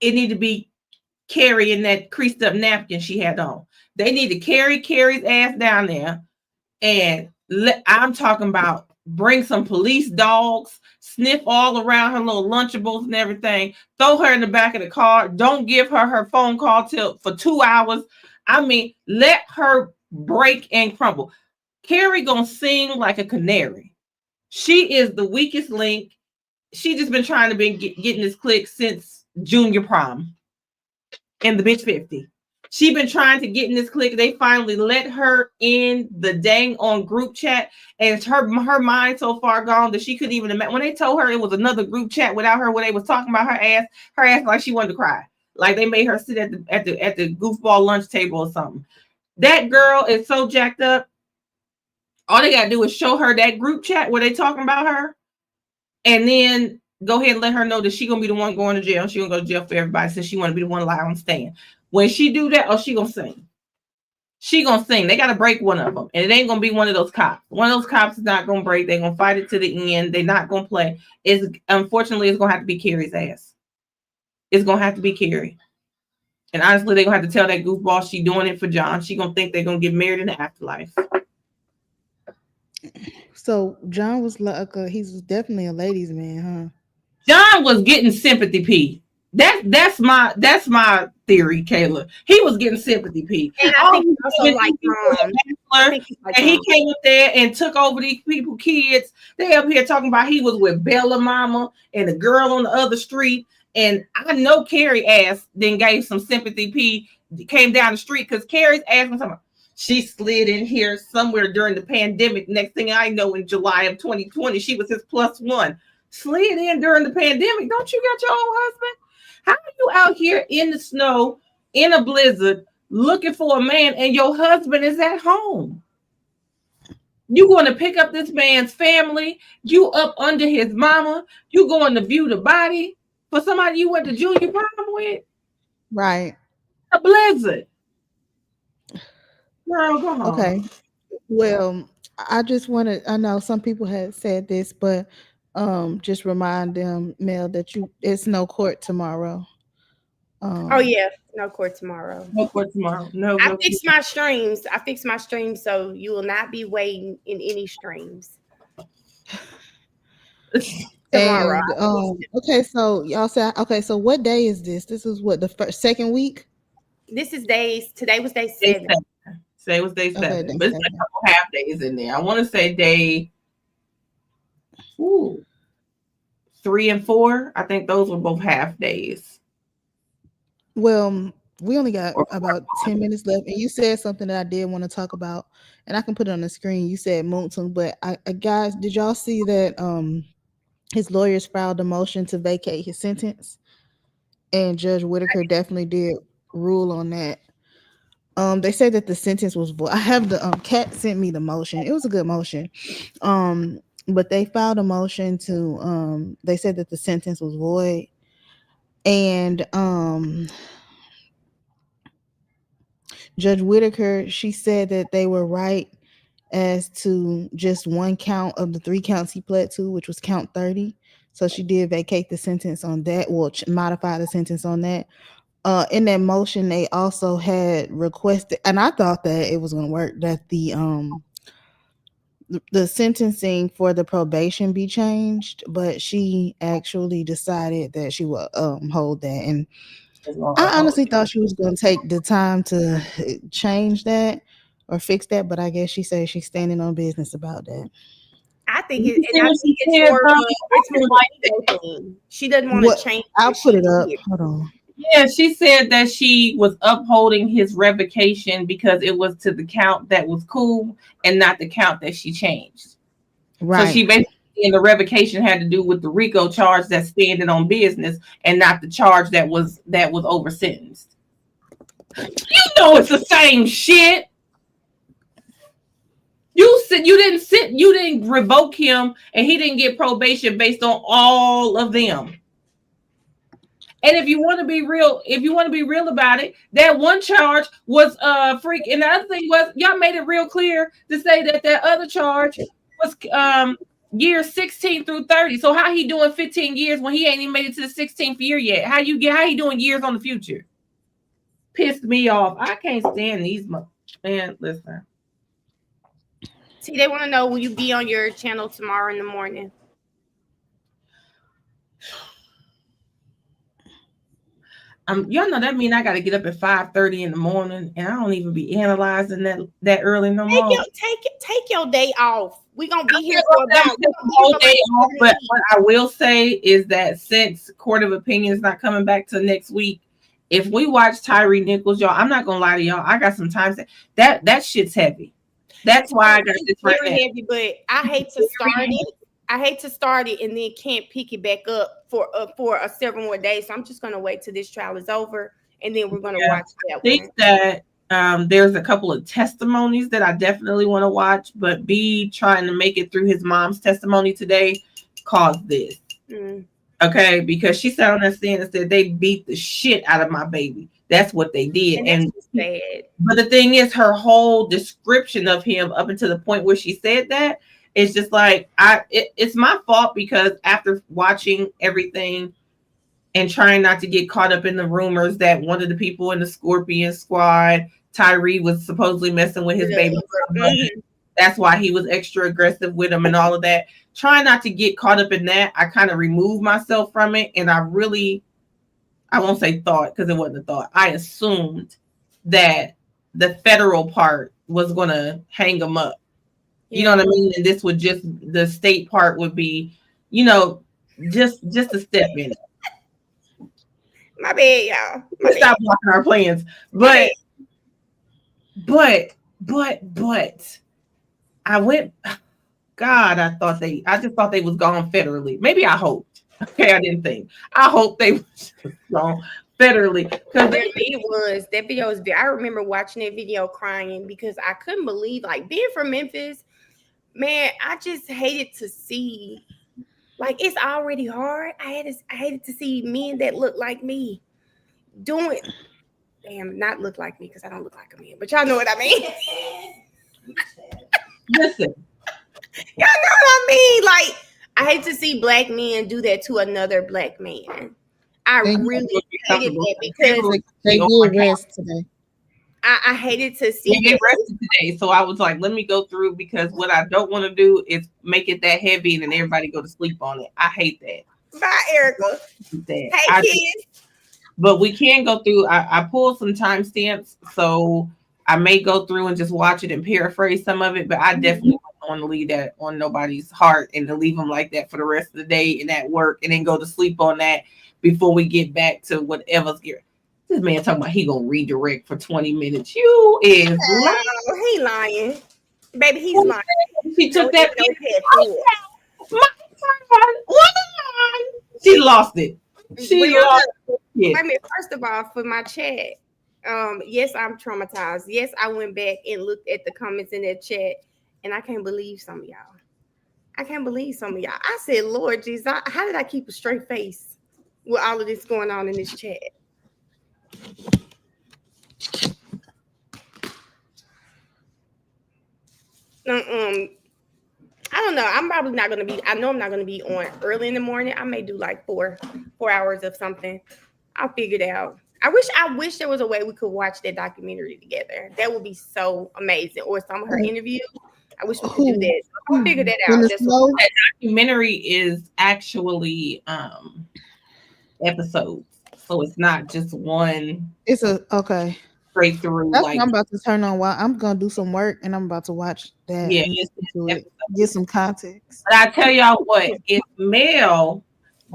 it need to be Carrie in that creased up napkin she had on. They need to carry Carrie's ass down there. And I'm talking about bring some police dogs, sniff all around her little Lunchables and everything, throw her in the back of the car. Don't give her her phone call for 2 hours. I mean, let her break and crumble. Carrie gonna sing like a canary. She is the weakest link. She just been trying to be getting this click since junior prom. And the bitch 50. She been trying to get in this clique. They finally let her in the dang on group chat, and her mind so far gone that she couldn't even imagine. When they told her it was another group chat without her, where they was talking about her ass like she wanted to cry, like they made her sit at the goofball lunch table or something. That girl is so jacked up. All they gotta do is show her that group chat where they talking about her, and then go ahead and let her know that she gonna be the one going to jail. She gonna go to jail for everybody since she want to be the one lie on the stand. When she do that, she gonna sing. She gonna sing. They gotta break one of them, and it ain't gonna be one of those cops. One of those cops is not gonna break. They're gonna fight it to the end. They're not gonna play. Unfortunately, it's gonna have to be Carrie's ass. It's gonna have to be Carrie. And honestly, they're gonna have to tell that goofball she doing it for John. She gonna think they're gonna get married in the afterlife. So John was like, he's definitely a ladies' man, huh? John was getting sympathy P. That's my theory, Kayla. He was getting sympathy P. And I think also like and he came up there and took over these people, kids. They up here talking about he was with Bella Mama and the girl on the other street. And I know Carrie ass then gave some sympathy P, came down the street because Carrie's ass was something. She slid in here somewhere during the pandemic. Next thing I know, in July of 2020, she was his +1. Slid in during the pandemic. Don't you got your own husband? How are you out here in the snow, in a blizzard, looking for a man, and your husband is at home? You going to pick up this man's family? You up under his mama? You going to view the body for somebody you went to junior prom with? Right. A blizzard. Girl, go home. Okay. Well, I just want to. I know some people had said this, but just remind them, Mel, that it's no court tomorrow. Oh yeah, no court tomorrow. No court tomorrow. No. I fixed my streams. So you will not be waiting in any streams tomorrow. And, okay, so y'all said so what day is this? This is what, the second week? This is today was day 7. Today was day 7. Okay, but it's a couple half days in there. I want to say day 3 and 4. I think those were both half days. Well, we only got about 10 minutes left, and you said something that I did want to talk about, and I can put it on the screen. You said Mountain, but guys, did y'all see that his lawyers filed a motion to vacate his sentence, and Judge Whitaker definitely did rule on that. They said that the sentence was void. I have the Kat sent me the motion. It was a good motion. But they filed a motion to they said that the sentence was void. And Judge Whitaker, she said that they were right as to just one count of the 3 counts he pled to, which was count 30. So she did vacate the sentence on that, well, modify the sentence on that. In that motion, they also had requested, and I thought that it was going to work, that the sentencing for the probation be changed, but she actually decided that she would hold that. And I honestly thought she was going to take the time to change that or fix that, but I guess she said she's standing on business about that. I think it's more like she doesn't want to change. I'll put it up. Hold on. Yeah, she said that she was upholding his revocation because it was to the count that was cool and not the count that she changed. Right. So she basically, in the revocation, had to do with the RICO charge that's standing on business and not the charge that was over sentenced. You know it's the same shit. You didn't revoke him, and he didn't get probation based on all of them. And if you want to be real about it, that one charge was freak. And the other thing was, y'all made it real clear to say that other charge was years 16 through 30. So how he doing 15 years when he ain't even made it to the 16th year yet? How he doing years on the future? Pissed me off. I can't stand these man. Listen. See, they want to know, will you be on your channel tomorrow in the morning? Y'all know that mean I got to get up at 5:30 in the morning, and I don't even be analyzing that early no more. Take your day off. We're gonna be here for about the whole day off. But what I will say is that since Court of Opinion is not coming back till next week, if we watch Tyree Nichols, y'all, I'm not gonna lie to y'all. I got some times that shit's heavy. That's why I got this right now. Heavy, but I hate to start it. I hate to start it and then can't pick it back up for several more days. So I'm just gonna wait till this trial is over, and then we're gonna watch that. I think that there's a couple of testimonies that I definitely want to watch, but B trying to make it through his mom's testimony today caused this. Okay, because she sat on that stand and said they beat the shit out of my baby. That's what they did. And sad. But the thing is, her whole description of him up until the point where she said that, it's just like it's my fault, because after watching everything and trying not to get caught up in the rumors that one of the people in the Scorpion Squad, Tyree, was supposedly messing with his baby. That's why he was extra aggressive with him and all of that. Trying not to get caught up in that, I kind of removed myself from it. And I won't say thought, because it wasn't a thought. I assumed that the federal part was going to hang him up. You know what I mean? And this would just, the state part would be, just a step in it. My bad, y'all. Stop blocking our plans. But I went, God, I just thought they was gone federally. Maybe I hoped. Okay, I didn't think. I hope they was gone federally. Because that video was, I remember watching that video crying because I couldn't believe, like, being from Memphis, man, I just hated to see, like, it's already hard. I hated to see men that look like me doing, not look like me, because I don't look like a man, but y'all know what I mean. Listen. Y'all know what I mean? Like, I hate to see black men do that to another black man. I really hated that, because they did rest today. I hated to see they rested today. So I was like, let me go through, because what I don't want to do is make it that heavy and then everybody go to sleep on it. I hate that. Bye, Erica. Hey, kids. But we can go through. I pulled some timestamps, so I may go through and just watch it and paraphrase some of it. But I definitely don't want to leave that on nobody's heart and to leave them like that for the rest of the day and at work, and then go to sleep on that before we get back to whatever's gear. This man talking about he gonna redirect for 20 minutes. You is lying. He lying. Baby, he's lying. She took that. She lost it. She lost it. I mean, first of all, for my chat, yes, I'm traumatized. Yes, I went back and looked at the comments in that chat, and I can't believe some of y'all. I said, Lord Jesus, how did I keep a straight face with all of this going on in this chat? I don't know. I'm probably not going to be, I know I'm not going to be on early in the morning. I may do like four hours of something. I'll figure it out. I wish there was a way we could watch that documentary together. That would be so amazing. Or some of her interviews. I wish we could do that. I'll figure that out. That documentary is actually episodes. So it's not just one. It's okay. Straight through. That's what I'm about to turn on while I'm gonna do some work, and I'm about to watch that. Yeah, get some context. But I tell y'all what, if Mel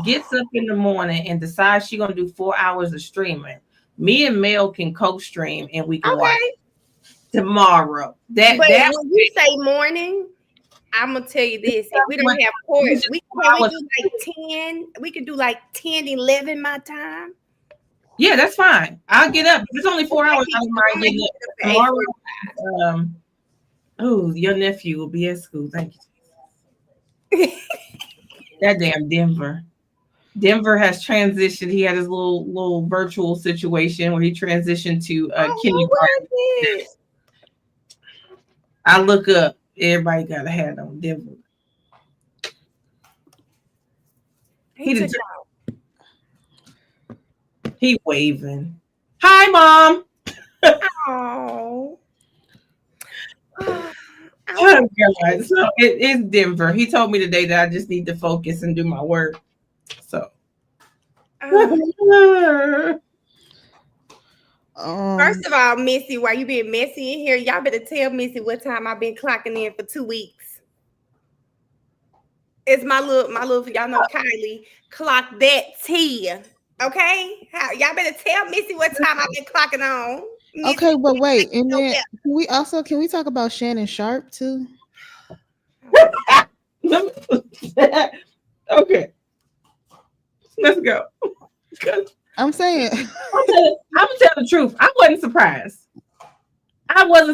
gets up in the morning and decides she's gonna do 4 hours of streaming, me and Mel can co-stream and we can watch tomorrow. When you say morning, I'm gonna tell you this: if we don't have court, we could do like 10, 11 my time. Yeah, that's fine. I'll get up. If it's only 4 hours, I don't mind getting up tomorrow. Your nephew will be at school. Thank you. That damn Denver. Denver has transitioned. He had his little virtual situation where he transitioned to kindergarten. I look up. Everybody got a hat on Denver. He waving. Hi, Mom. Oh. Oh, God. So it's Denver. He told me today that I just need to focus and do my work. So. First of all, Missy, why you being messy in here? Y'all better tell Missy what time I've been clocking in for 2 weeks. It's my little y'all know Kylie clock that T. Okay, y'all better tell Missy what time I've been clocking on. Missy, okay, but wait, and then can we talk about Shannon Sharpe too? Okay, let's go. I'm saying, I'm gonna tell the truth. I wasn't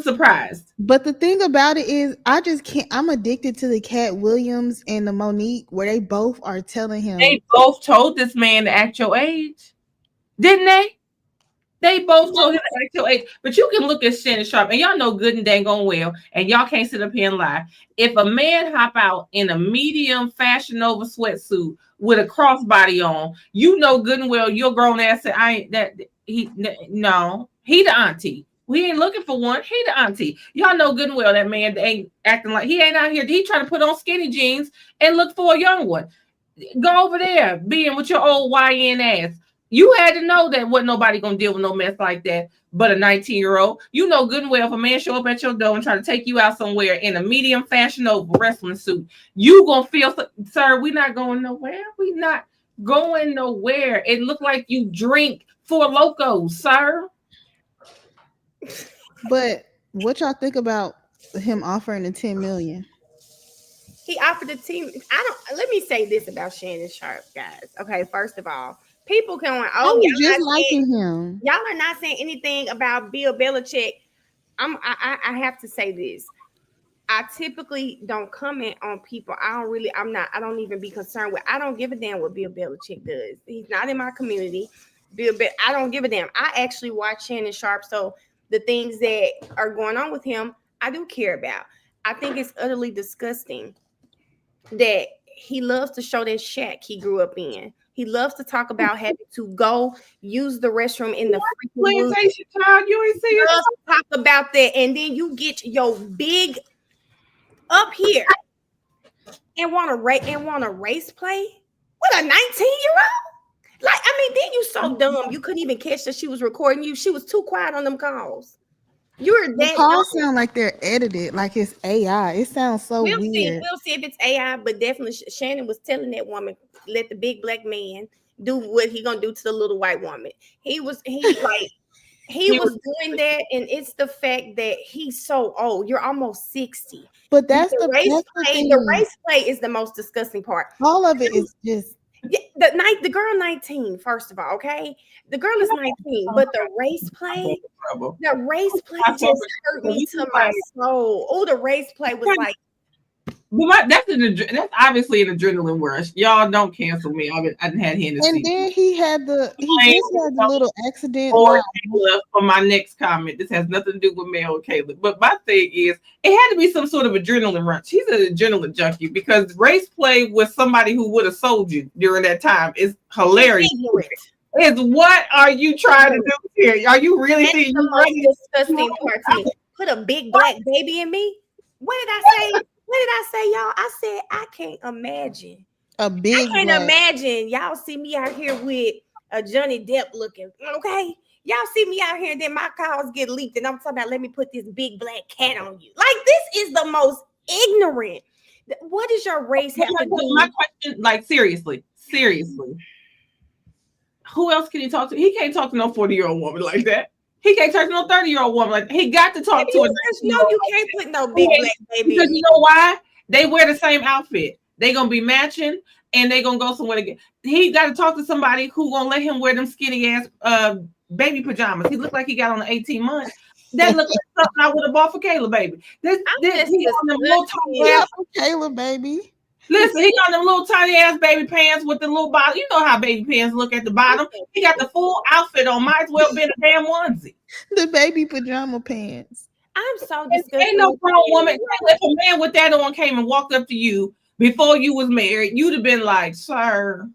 surprised. But the thing about it is, I just can't. I'm addicted to the Cat Williams and the Monique, where they both are telling him. They both told this man to act your age, didn't they? They both told him to act your age. But you can look at Shannon Sharpe, and y'all know good and dang on well, and y'all can't sit up here and lie. If a man hop out in a medium Fashion Nova sweatsuit with a crossbody on, you know good and well your grown ass said, "I ain't that." He the auntie. We ain't looking for one. He the auntie. Y'all know good and well that man ain't acting like he ain't out here. He trying to put on skinny jeans and look for a young one. Go over there being with your old YN ass. You had to know that wasn't nobody gonna deal with no mess like that but a 19-year-old. You know good and well if a man show up at your door and try to take you out somewhere in a medium Fashion Nova wrestling suit, you gonna feel, sir, we not going nowhere. We not going nowhere. It looked like you drink 4 Locos, sir. But what y'all think about him offering the $10 million? He offered the team. Let me say this about Shannon Sharpe, guys. Okay, first of all, people going, I was just liking him. Y'all are not saying anything about Bill Belichick. I have to say this. I typically don't comment on people. I don't even be concerned with. I don't give a damn what Bill Belichick does. He's not in my community. I don't give a damn. I actually watch Shannon Sharpe, so the things that are going on with him, I do care about. I think it's utterly disgusting that he loves to show that shack he grew up in. He loves to talk about having to go use the restroom in the plantation child. You ain't see it. Talk about that, and then you get your big up here and want to race play with a 19-year-old. Like, I mean, then you so dumb you couldn't even catch that she was recording you. She was too quiet on them calls. The calls sound like they're edited, like it's AI. It sounds so weird. We'll see if it's AI, but definitely Shannon was telling that woman, let the big black man do what he gonna do to the little white woman. He was doing that, and it's the fact that he's so old. You're almost 60. But that's the race play. The race play is the most disgusting part. All of it is just. The girl 19, first of all, okay? The girl is 19, but the race play just hurt me to my soul. Oh, the race play was like. But that's obviously an adrenaline rush. Y'all don't cancel me. I didn't had Hennessy. And then he just had the little accident. For my next comment, this has nothing to do with Mel or Caleb. But my thing is, it had to be some sort of adrenaline rush. He's an adrenaline junkie because race play with somebody who would have sold you during that time is hilarious. Is what are you trying to do here? Are you really thinking the most disgusting part to me? Put a big black baby in me? What did I say? What did I say, y'all? I said I can't imagine. I can't imagine y'all see me out here with a Johnny Depp looking. Okay, y'all see me out here, and then my calls get leaked, and I'm talking about let me put this big black cat on you. Like, this is the most ignorant. What does your race have to do? My question, like seriously, who else can he talk to? He can't talk to no 40-year-old woman like that. He can't talk to no 30-year-old woman like that. He got to talk to a. No, you can't put no big black baby. Because you know why? They wear the same outfit. They gonna be matching, and they gonna go somewhere again. He got to talk to somebody who gonna let him wear them skinny ass baby pajamas. He looked like he got on 18 months. That looked like something I would have bought for Kayla, baby. He on them little tiny ass Kayla, baby. Listen, he got them little tiny ass baby pants with the little bottom. You know how baby pants look at the bottom. He got the full outfit on. Might as well be a damn onesie. The baby pajama pants. I'm so disgusted. Ain't no grown woman. If a man with that on came and walked up to you before you was married, you'd have been like, sir.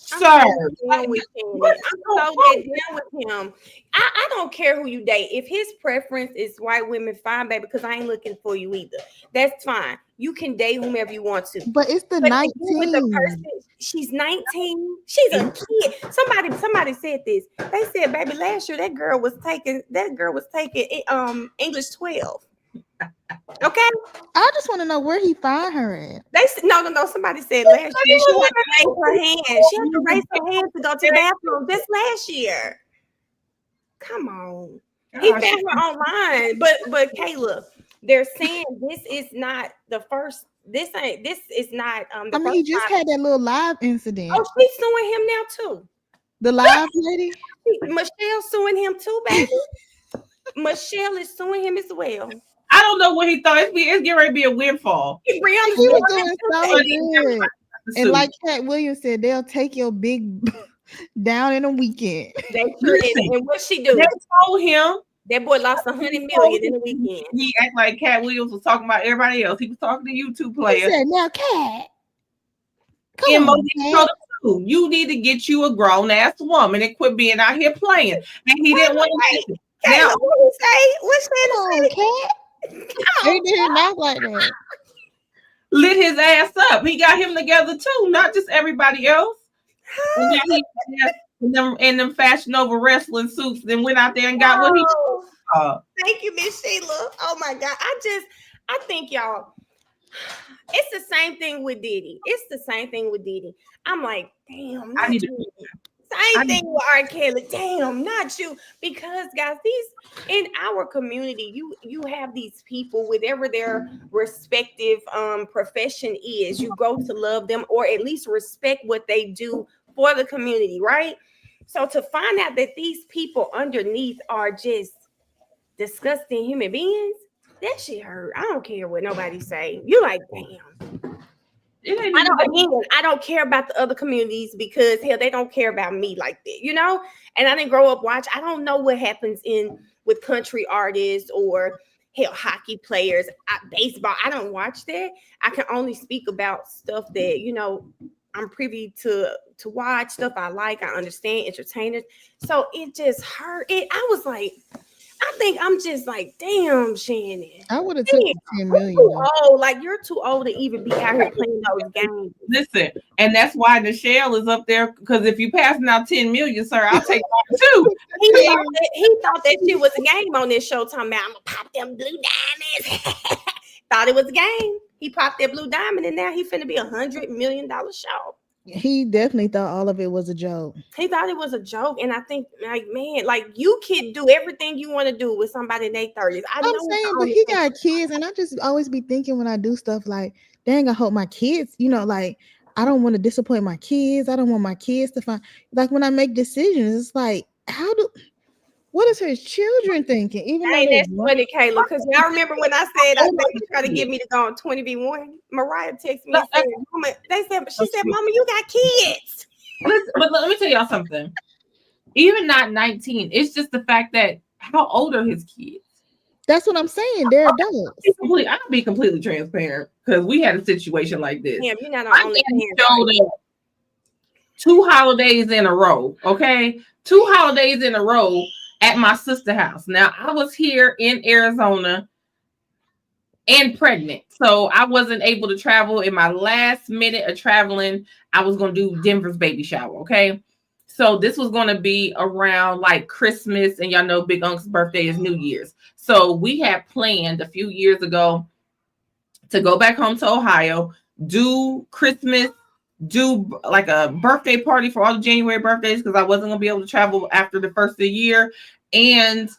Sir, I'm with Shannon. I'm so dead down with him. I don't care who you date. If his preference is white women, fine, baby, because I ain't looking for you either. That's fine. You can date whomever you want to. But it's the But 19. with the person, she's 19. She's a kid. Somebody said this. They said, baby, last year that girl was taking English 12. Okay. I just want to know where he find her at. They said no. Somebody said last year she had to raise her hand. She had to raise her hand to go to the bathroom. This last year. Come on. He found her online. But Kayla, they're saying this is not the first. This is not I mean, he just had that little live incident. Oh, she's suing him now too. The live lady? Michelle suing him too, baby. Michelle is suing him as well. I don't know what he thought. It's getting ready to be a windfall. He was doing so good. And like Cat Williams said, they'll take your big down in a weekend. And what she do? They told him that boy lost $100 million in a weekend. He act like Cat Williams was talking about everybody else. He was talking to YouTube players. He said, now Cat, you need to get you a grown ass woman and quit being out here playing. And he didn't want to listen. Now, what's that? Cat? They didn't act like that. Lit his ass up. He got him together too, not just everybody else. And then in them Fashion Over wrestling suits, then went out there and got what he. Thank you, Miss Sheila. Oh my God, I think y'all. It's the same thing with Diddy. I'm like, damn. I need to. Same thing with R. Kelly. Damn, not you. Because guys, these in our community, you have these people, whatever their respective profession is, you grow to love them or at least respect what they do for the community, right? So to find out that these people underneath are just disgusting human beings, that shit hurt. I don't care what nobody say. You like, damn. I don't care about the other communities because hell, they don't care about me like that, you know. And I didn't grow up watch. I don't know what happens with country artists or hell hockey players, baseball. I don't watch that. I can only speak about stuff that I'm privy to watch, stuff I like. I understand entertainers. So it just hurt. I was like, I think I'm just like, damn, Shannon. I would have taken 10 million. Oh, like you're too old to even be out here playing those games. Listen, and that's why Nichelle is up there, because if you passing out 10 million, sir, I'll take one too. He thought that shit was a game on this show, talking about I'm gonna pop them blue diamonds. Thought it was a game. He popped that blue diamond, and now he finna be $100 million show. He definitely thought all of it was a joke. He thought it was a joke, and I think, like, man, like you can do everything you want to do with somebody in their 30s. I'm saying, but he got kids, and I just always be thinking when I do stuff like, dang, I hope my kids, like, I don't want to disappoint my kids. I don't want my kids to find, like, when I make decisions, it's like, what is his children thinking? Even that's funny, Kayla, because y'all remember when I said I think you try to get me to go on 20v1. Mariah texted me and said, Mama, she said, Mama, you got kids. But let me tell y'all something. Even not 19, it's just the fact that how old are his kids? That's what I'm saying. They're adults. I'll be completely transparent because we had a situation like this. Yeah, you're not on only 2 holidays in a row. Okay, 2 holidays in a row at my sister's house. Now, I was here in Arizona and pregnant, so I wasn't able to travel. In my last minute of traveling, I was going to do Denver's baby shower, okay? So this was going to be around like Christmas, and y'all know Big Unc's birthday is New Year's. So we had planned a few years ago to go back home to Ohio, do Christmas, do like a birthday party for all the January birthdays because I wasn't going to be able to travel after the first of the year. And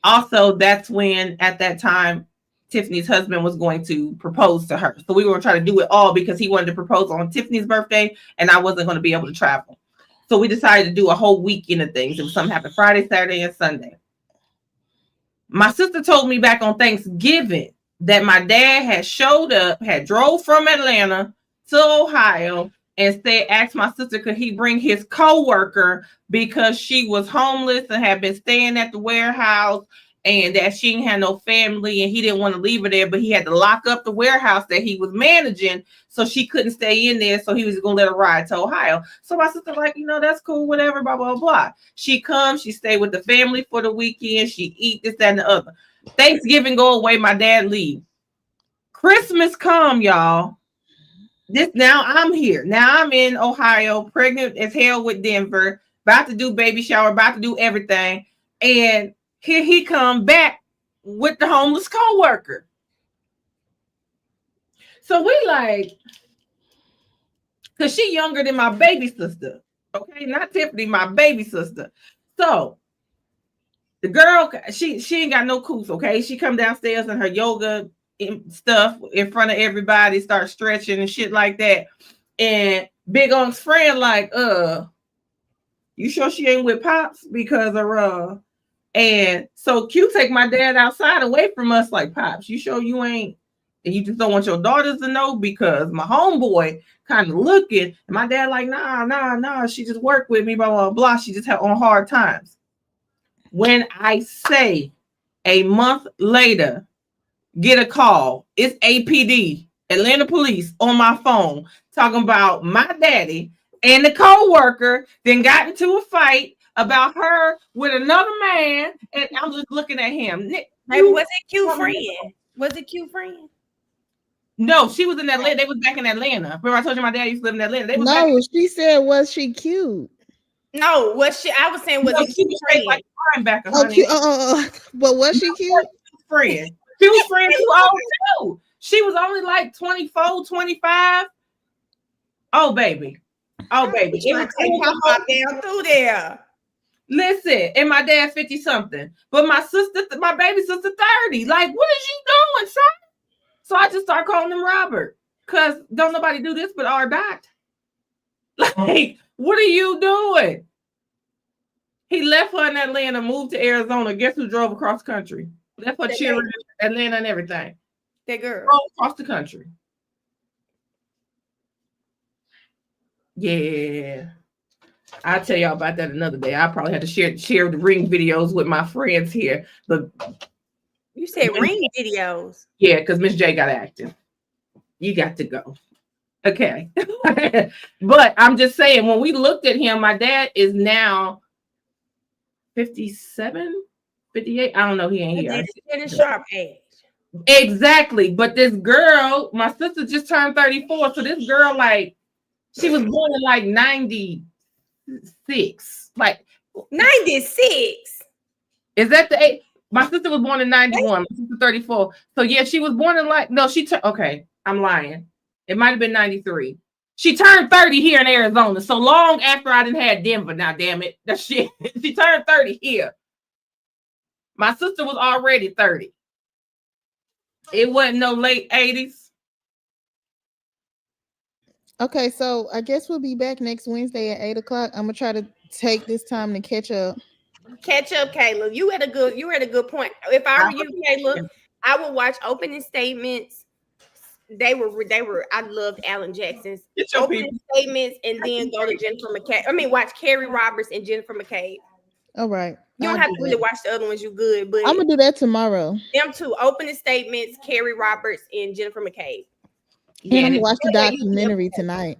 also that's when at that time Tiffany's husband was going to propose to her. So we were going to try to do it all because he wanted to propose on Tiffany's birthday and I wasn't going to be able to travel. So we decided to do a whole weekend of things. It was something happened Friday, Saturday, and Sunday. My sister told me back on Thanksgiving that my dad had showed up, had drove from Atlanta to Ohio, and asked my sister, could he bring his co-worker because she was homeless and had been staying at the warehouse and that she didn't have no family and he didn't want to leave her there, but he had to lock up the warehouse that he was managing so she couldn't stay in there. So he was going to let her ride to Ohio. So my sister like, that's cool, whatever, blah, blah, blah. She comes, she stay with the family for the weekend. She eat this, that, and the other. Thanksgiving go away, my dad leave. Christmas come, y'all. Now I'm here. Now I'm in Ohio, pregnant as hell with Denver, about to do baby shower, about to do everything. And here he come back with the homeless co-worker. So we like, because she younger than my baby sister. Okay, not Tiffany, my baby sister. So the girl, she ain't got no couth, okay? She come downstairs in her yoga stuff in front of everybody, start stretching and shit like that. And Big Unc's friend like, you sure she ain't with Pops? Because of and so Q take my dad outside away from us like, Pops, you sure you ain't? And you just don't want your daughters to know because my homeboy kind of looking. And my dad like, nah. She just worked with me, blah, blah, blah. She just had on hard times. When I say a month later, get a call, it's APD, Atlanta police on my phone talking about my daddy and the co-worker then got into a fight about her with another man, and I'm just looking at him. Was it Q friend? Was it Q friend? No, she was in Atlanta. They was back in Atlanta. Remember I told you my dad used to live in Atlanta. No, she said, was she cute? No, I was saying, was it Q friend? Like back but was she cute? Friend. She was friends too old too. She was only like 24, 25. Oh, baby. It was down through there. Listen, and my dad 50 something, but my baby sister 30. Like, what is you doing, son? So I just start calling him Robert, because don't nobody do this but our dot. Like, what are you doing? He left her in Atlanta, moved to Arizona. Guess who drove across country? Left her cheering in Atlanta and everything. That girl. Drove across the country. Yeah. I'll tell y'all about that another day. I probably had to share the ring videos with my friends here. But you said ring videos. Yeah, because Miss J got active. You got to go. Okay. But I'm just saying, when we looked at him, my dad is now 57, 58. I don't know. He ain't here. Shannon Sharpe age. Exactly. But this girl, my sister just turned 34. So this girl, like, she was born in like 96. Like 96. Is that the age? My sister was born in 91. My sister 34. So yeah, she was born in like, no, okay, I'm lying. It might have been 93. She turned 30 here in Arizona. So long after I didn't have Denver. Now, damn it. That shit. She turned 30 here. My sister was already 30. It wasn't no late 80s. Okay, so I guess we'll be back next Wednesday at 8 o'clock. I'm gonna try to take this time to catch up. Catch up, Caleb. You had a good point. If I were you, Caleb, I would watch opening statements. They were. I loved Alan Jackson's opening statements, and then go to Jennifer McCabe. I mean, watch Carrie Roberts and Jennifer McCabe. All right. You don't have to really watch the other ones. You good, but I'm gonna do that tomorrow. Them two opening statements: Carrie Roberts and Jennifer McCabe. And I'm gonna watch the documentary tonight.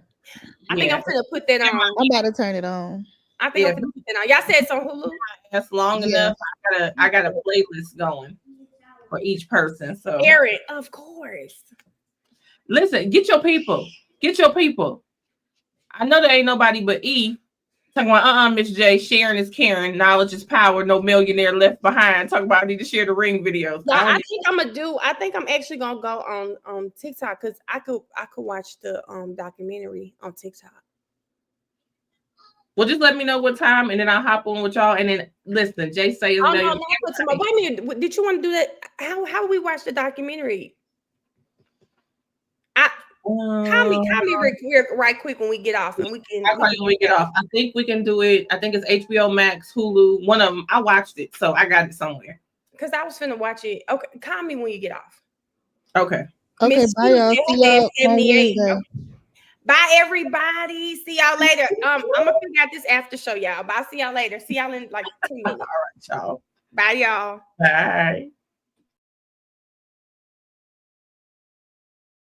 I think I'm gonna put that on. I'm about to turn it on. I think I'm gonna put that on. Y'all said it's on Hulu. That's long enough. I got a playlist going for each person. So Aaron, of course. Listen, get your people. Get your people. I know there ain't nobody but E. Talking about Miss J, sharing is caring, knowledge is power, no millionaire left behind. Talking about I need to share the ring videos. No, I think I'm actually gonna go on TikTok because I could watch the documentary on TikTok. Well, just let me know what time, and then I'll hop on with y'all. And then listen, Jay says. Wait a minute. Did you want to do that? How we watch the documentary? Call me right quick when we get off, and we can. When we get off, I think we can do it. I think it's HBO Max, Hulu. One of them. I watched it, so I got it somewhere. Because I was finna watch it. Okay, call me when you get off. Okay. Okay. Bye, y'all. See y'all. Bye, everybody. See y'all later. I'm gonna figure out this after show, y'all. Bye. See y'all later. See y'all in like 10 minutes. All right, y'all. Bye, y'all. Bye.